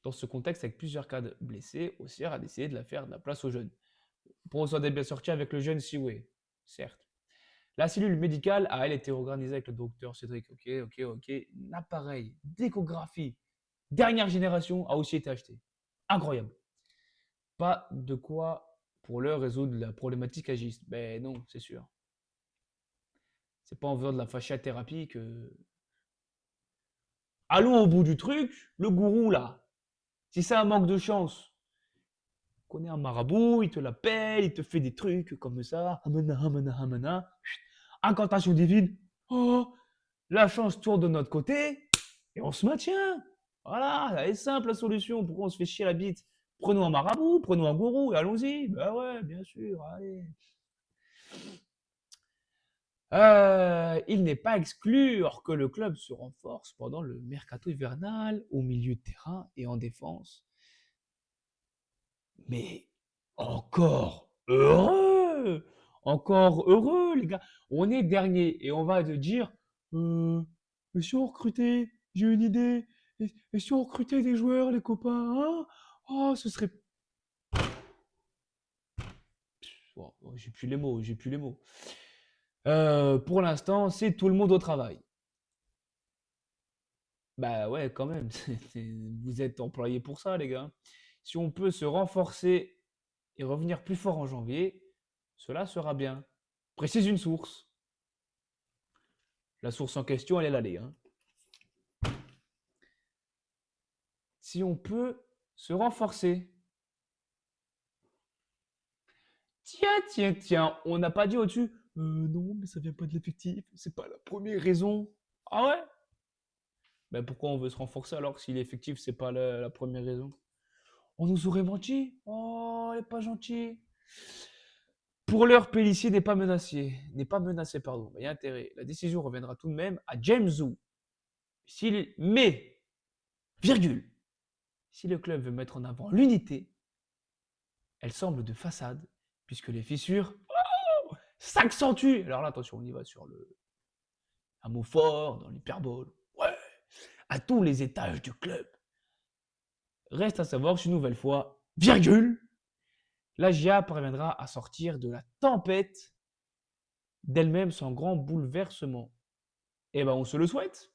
Dans ce contexte, avec plusieurs cas de blessés, OCR a décidé de la faire de la place aux jeunes. Pour s'en est bien sorti avec le jeune Siwe, certes. La cellule médicale a, elle, été organisée avec le docteur Cédric. Ok. Un appareil d'échographie dernière génération a aussi été acheté. Incroyable. Pas de quoi, pour l'heure, résoudre la problématique agiste. Ben non, c'est sûr. C'est pas en faisant de la fasciathérapie que... Allons au bout du truc, le gourou, là. Si c'est un manque de chance, connais un marabout, il te l'appelle, il te fait des trucs comme ça. Hamana. Incantation divine. Oh, la chance tourne de notre côté et on se maintient. Voilà, elle est simple la solution. Pourquoi on se fait chier la bite? Prenons un marabout, prenons un gourou et allons-y. Ben ouais, bien sûr, allez. Il n'est pas à exclure que le club se renforce pendant le mercato hivernal, au milieu de terrain et en défense. Mais encore heureux! Encore heureux, les gars. On est dernier et on va te dire, et si on recrutait, j'ai une idée, et si on recrutait des joueurs, les copains, hein? Oh, ce serait... Oh, j'ai plus les mots. Pour l'instant, c'est tout le monde au travail. Bah ouais, quand même. Vous êtes employés pour ça, les gars. Si on peut se renforcer et revenir plus fort en janvier, cela sera bien. Précise une source. La source en question, elle est l'allée. Hein. Si on peut se renforcer. Tiens, on n'a pas dit au-dessus. Non, mais ça vient pas de l'effectif. C'est pas la première raison. Ah ouais? Ben pourquoi on veut se renforcer alors que si l'effectif, c'est pas la première raison? On nous aurait menti. Oh, elle est pas gentille. Pour l'heure, Pélissier n'est pas menacé. Pardon. Il y a intérêt. La décision reviendra tout de même à James Zou. Mais, virgule, si le club veut mettre en avant l'unité, elle semble de façade, puisque les fissures s'accentuent. Alors là, attention, on y va sur un mot fort, dans l'hyperbole. Ouais, à tous les étages du club. Reste à savoir si une nouvelle fois, virgule, la GIA parviendra à sortir de la tempête d'elle-même sans grand bouleversement. Eh ben, on se le souhaite.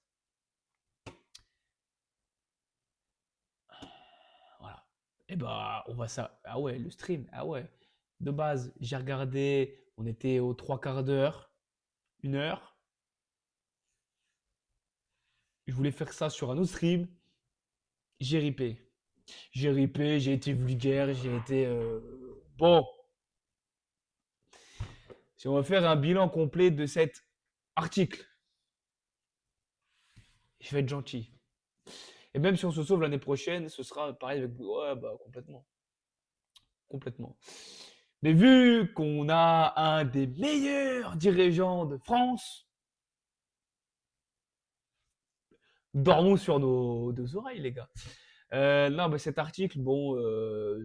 Voilà. Eh ben, on va ça. Ah ouais, le stream. Ah ouais. De base, j'ai regardé. On était aux 3/4 d'heure, 1 heure. Je voulais faire ça sur un autre stream. J'ai ripé. J'ai été vulgaire, j'ai été. Bon. Si on va faire un bilan complet de cet article, je vais être gentil. Et même si on se sauve l'année prochaine, ce sera pareil avec... Ouais, bah complètement. Mais vu qu'on a un des meilleurs dirigeants de France, dormons sur nos deux oreilles, les gars. Non, mais cet article, bon,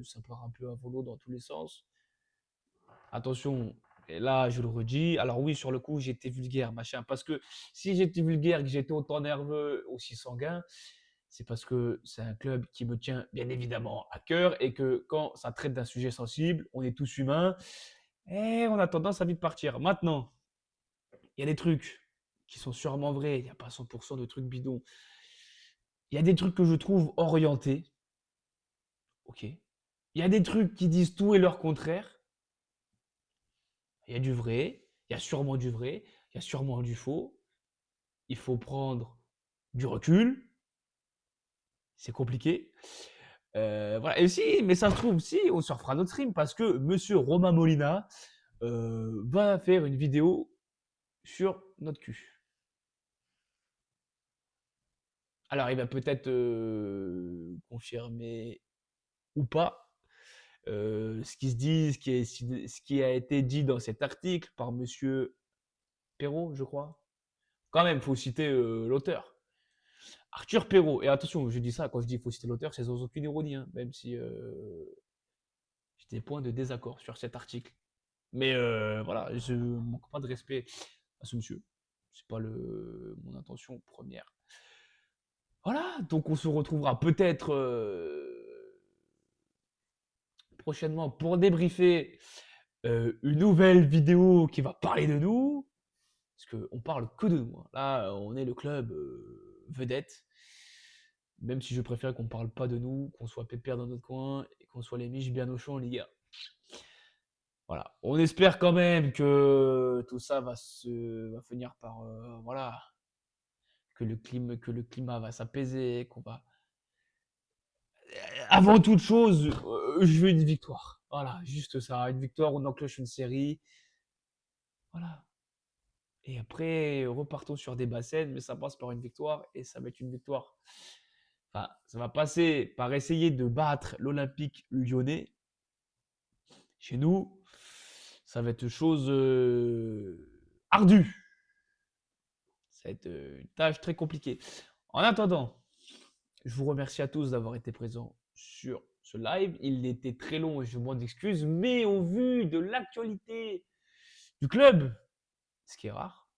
ça part un peu à volo dans tous les sens. Attention, Et là, je le redis. Alors oui, sur le coup, j'étais vulgaire, machin. Parce que si j'étais vulgaire, que j'étais autant nerveux, aussi sanguin, c'est parce que c'est un club qui me tient bien évidemment à cœur et que quand ça traite d'un sujet sensible, on est tous humains et on a tendance à vite partir. Maintenant, il y a des trucs qui sont sûrement vrais. Il n'y a pas 100% de trucs bidons. Il y a des trucs que je trouve orientés. Ok. Il y a des trucs qui disent tout et leur contraire. Il y a du vrai. Il y a sûrement du vrai. Il y a sûrement du faux. Il faut prendre du recul. C'est compliqué. Voilà. Et si, mais ça se trouve, si, on se refera notre stream parce que monsieur Romain Molina va faire une vidéo sur notre cul. Alors, il va peut-être confirmer ou pas ce qui se dit, ce qui a été dit dans cet article par monsieur Perrault, je crois. Quand même, il faut citer l'auteur. Arthur Perrault. Et attention, je dis ça, quand je dis qu'il faut citer l'auteur, c'est sans aucune ironie, hein, même si j'ai des points de désaccord sur cet article. Mais voilà, je ne manque pas de respect à ce monsieur. C'est pas mon intention première. Voilà, donc on se retrouvera peut-être prochainement pour débriefer une nouvelle vidéo qui va parler de nous. Parce qu'on parle que de nous. Hein. Là, on est le club vedette. Même si je préfère qu'on ne parle pas de nous, qu'on soit pépère dans notre coin et qu'on soit les miches bien au chaud en Ligue 1. Voilà. On espère quand même que tout ça va finir par voilà, que le climat va s'apaiser, qu'on va. Avant toute chose, je veux une victoire. Voilà, juste ça, une victoire, on enclenche une série. Voilà. Et après, repartons sur des bassins, mais ça passe par une victoire et ça va être une victoire. Enfin, ça va passer par essayer de battre l'Olympique lyonnais. Chez nous, ça va être chose ardue. Ça va être une tâche très compliquée. En attendant, je vous remercie à tous d'avoir été présents sur ce live. Il était très long et je demande excuses, mais au vu de l'actualité du club, ce qui est rare,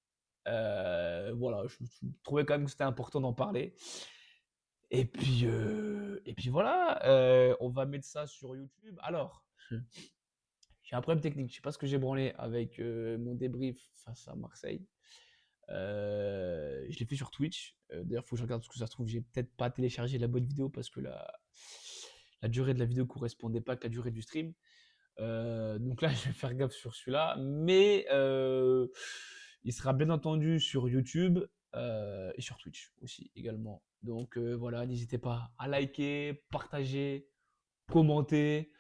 voilà, je trouvais quand même que c'était important d'en parler. Et puis voilà, on va mettre ça sur YouTube. Alors, j'ai un problème technique. Je sais pas ce que j'ai branlé avec mon débrief face à Marseille. Je l'ai fait sur Twitch. D'ailleurs, il faut que je regarde ce que ça se trouve. J'ai peut-être pas téléchargé la bonne vidéo parce que la durée de la vidéo correspondait pas avec la durée du stream. Donc là, je vais faire gaffe sur celui-là. Mais il sera bien entendu sur YouTube et sur Twitch aussi également. Donc voilà, n'hésitez pas à liker, partager, commenter.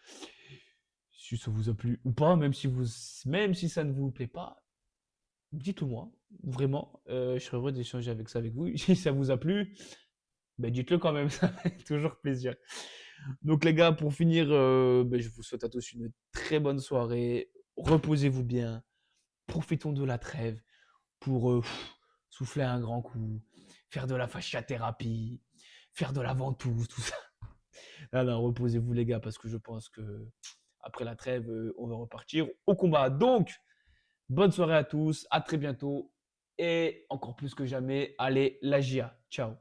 Si ça vous a plu ou pas, même si ça ne vous plaît pas, dites-le moi. Vraiment, je serais heureux d'échanger avec ça avec vous. Si ça vous a plu, ben dites-le quand même, ça fait toujours plaisir. Donc les gars, pour finir, je vous souhaite à tous une très bonne soirée. Reposez-vous bien. Profitons de la trêve pour souffler un grand coup, faire de la fasciathérapie, faire de la ventouse, tout ça. Non, reposez-vous les gars, parce que je pense que après la trêve, on va repartir au combat. Donc, bonne soirée à tous, à très bientôt. Et encore plus que jamais, allez, la GIA. Ciao.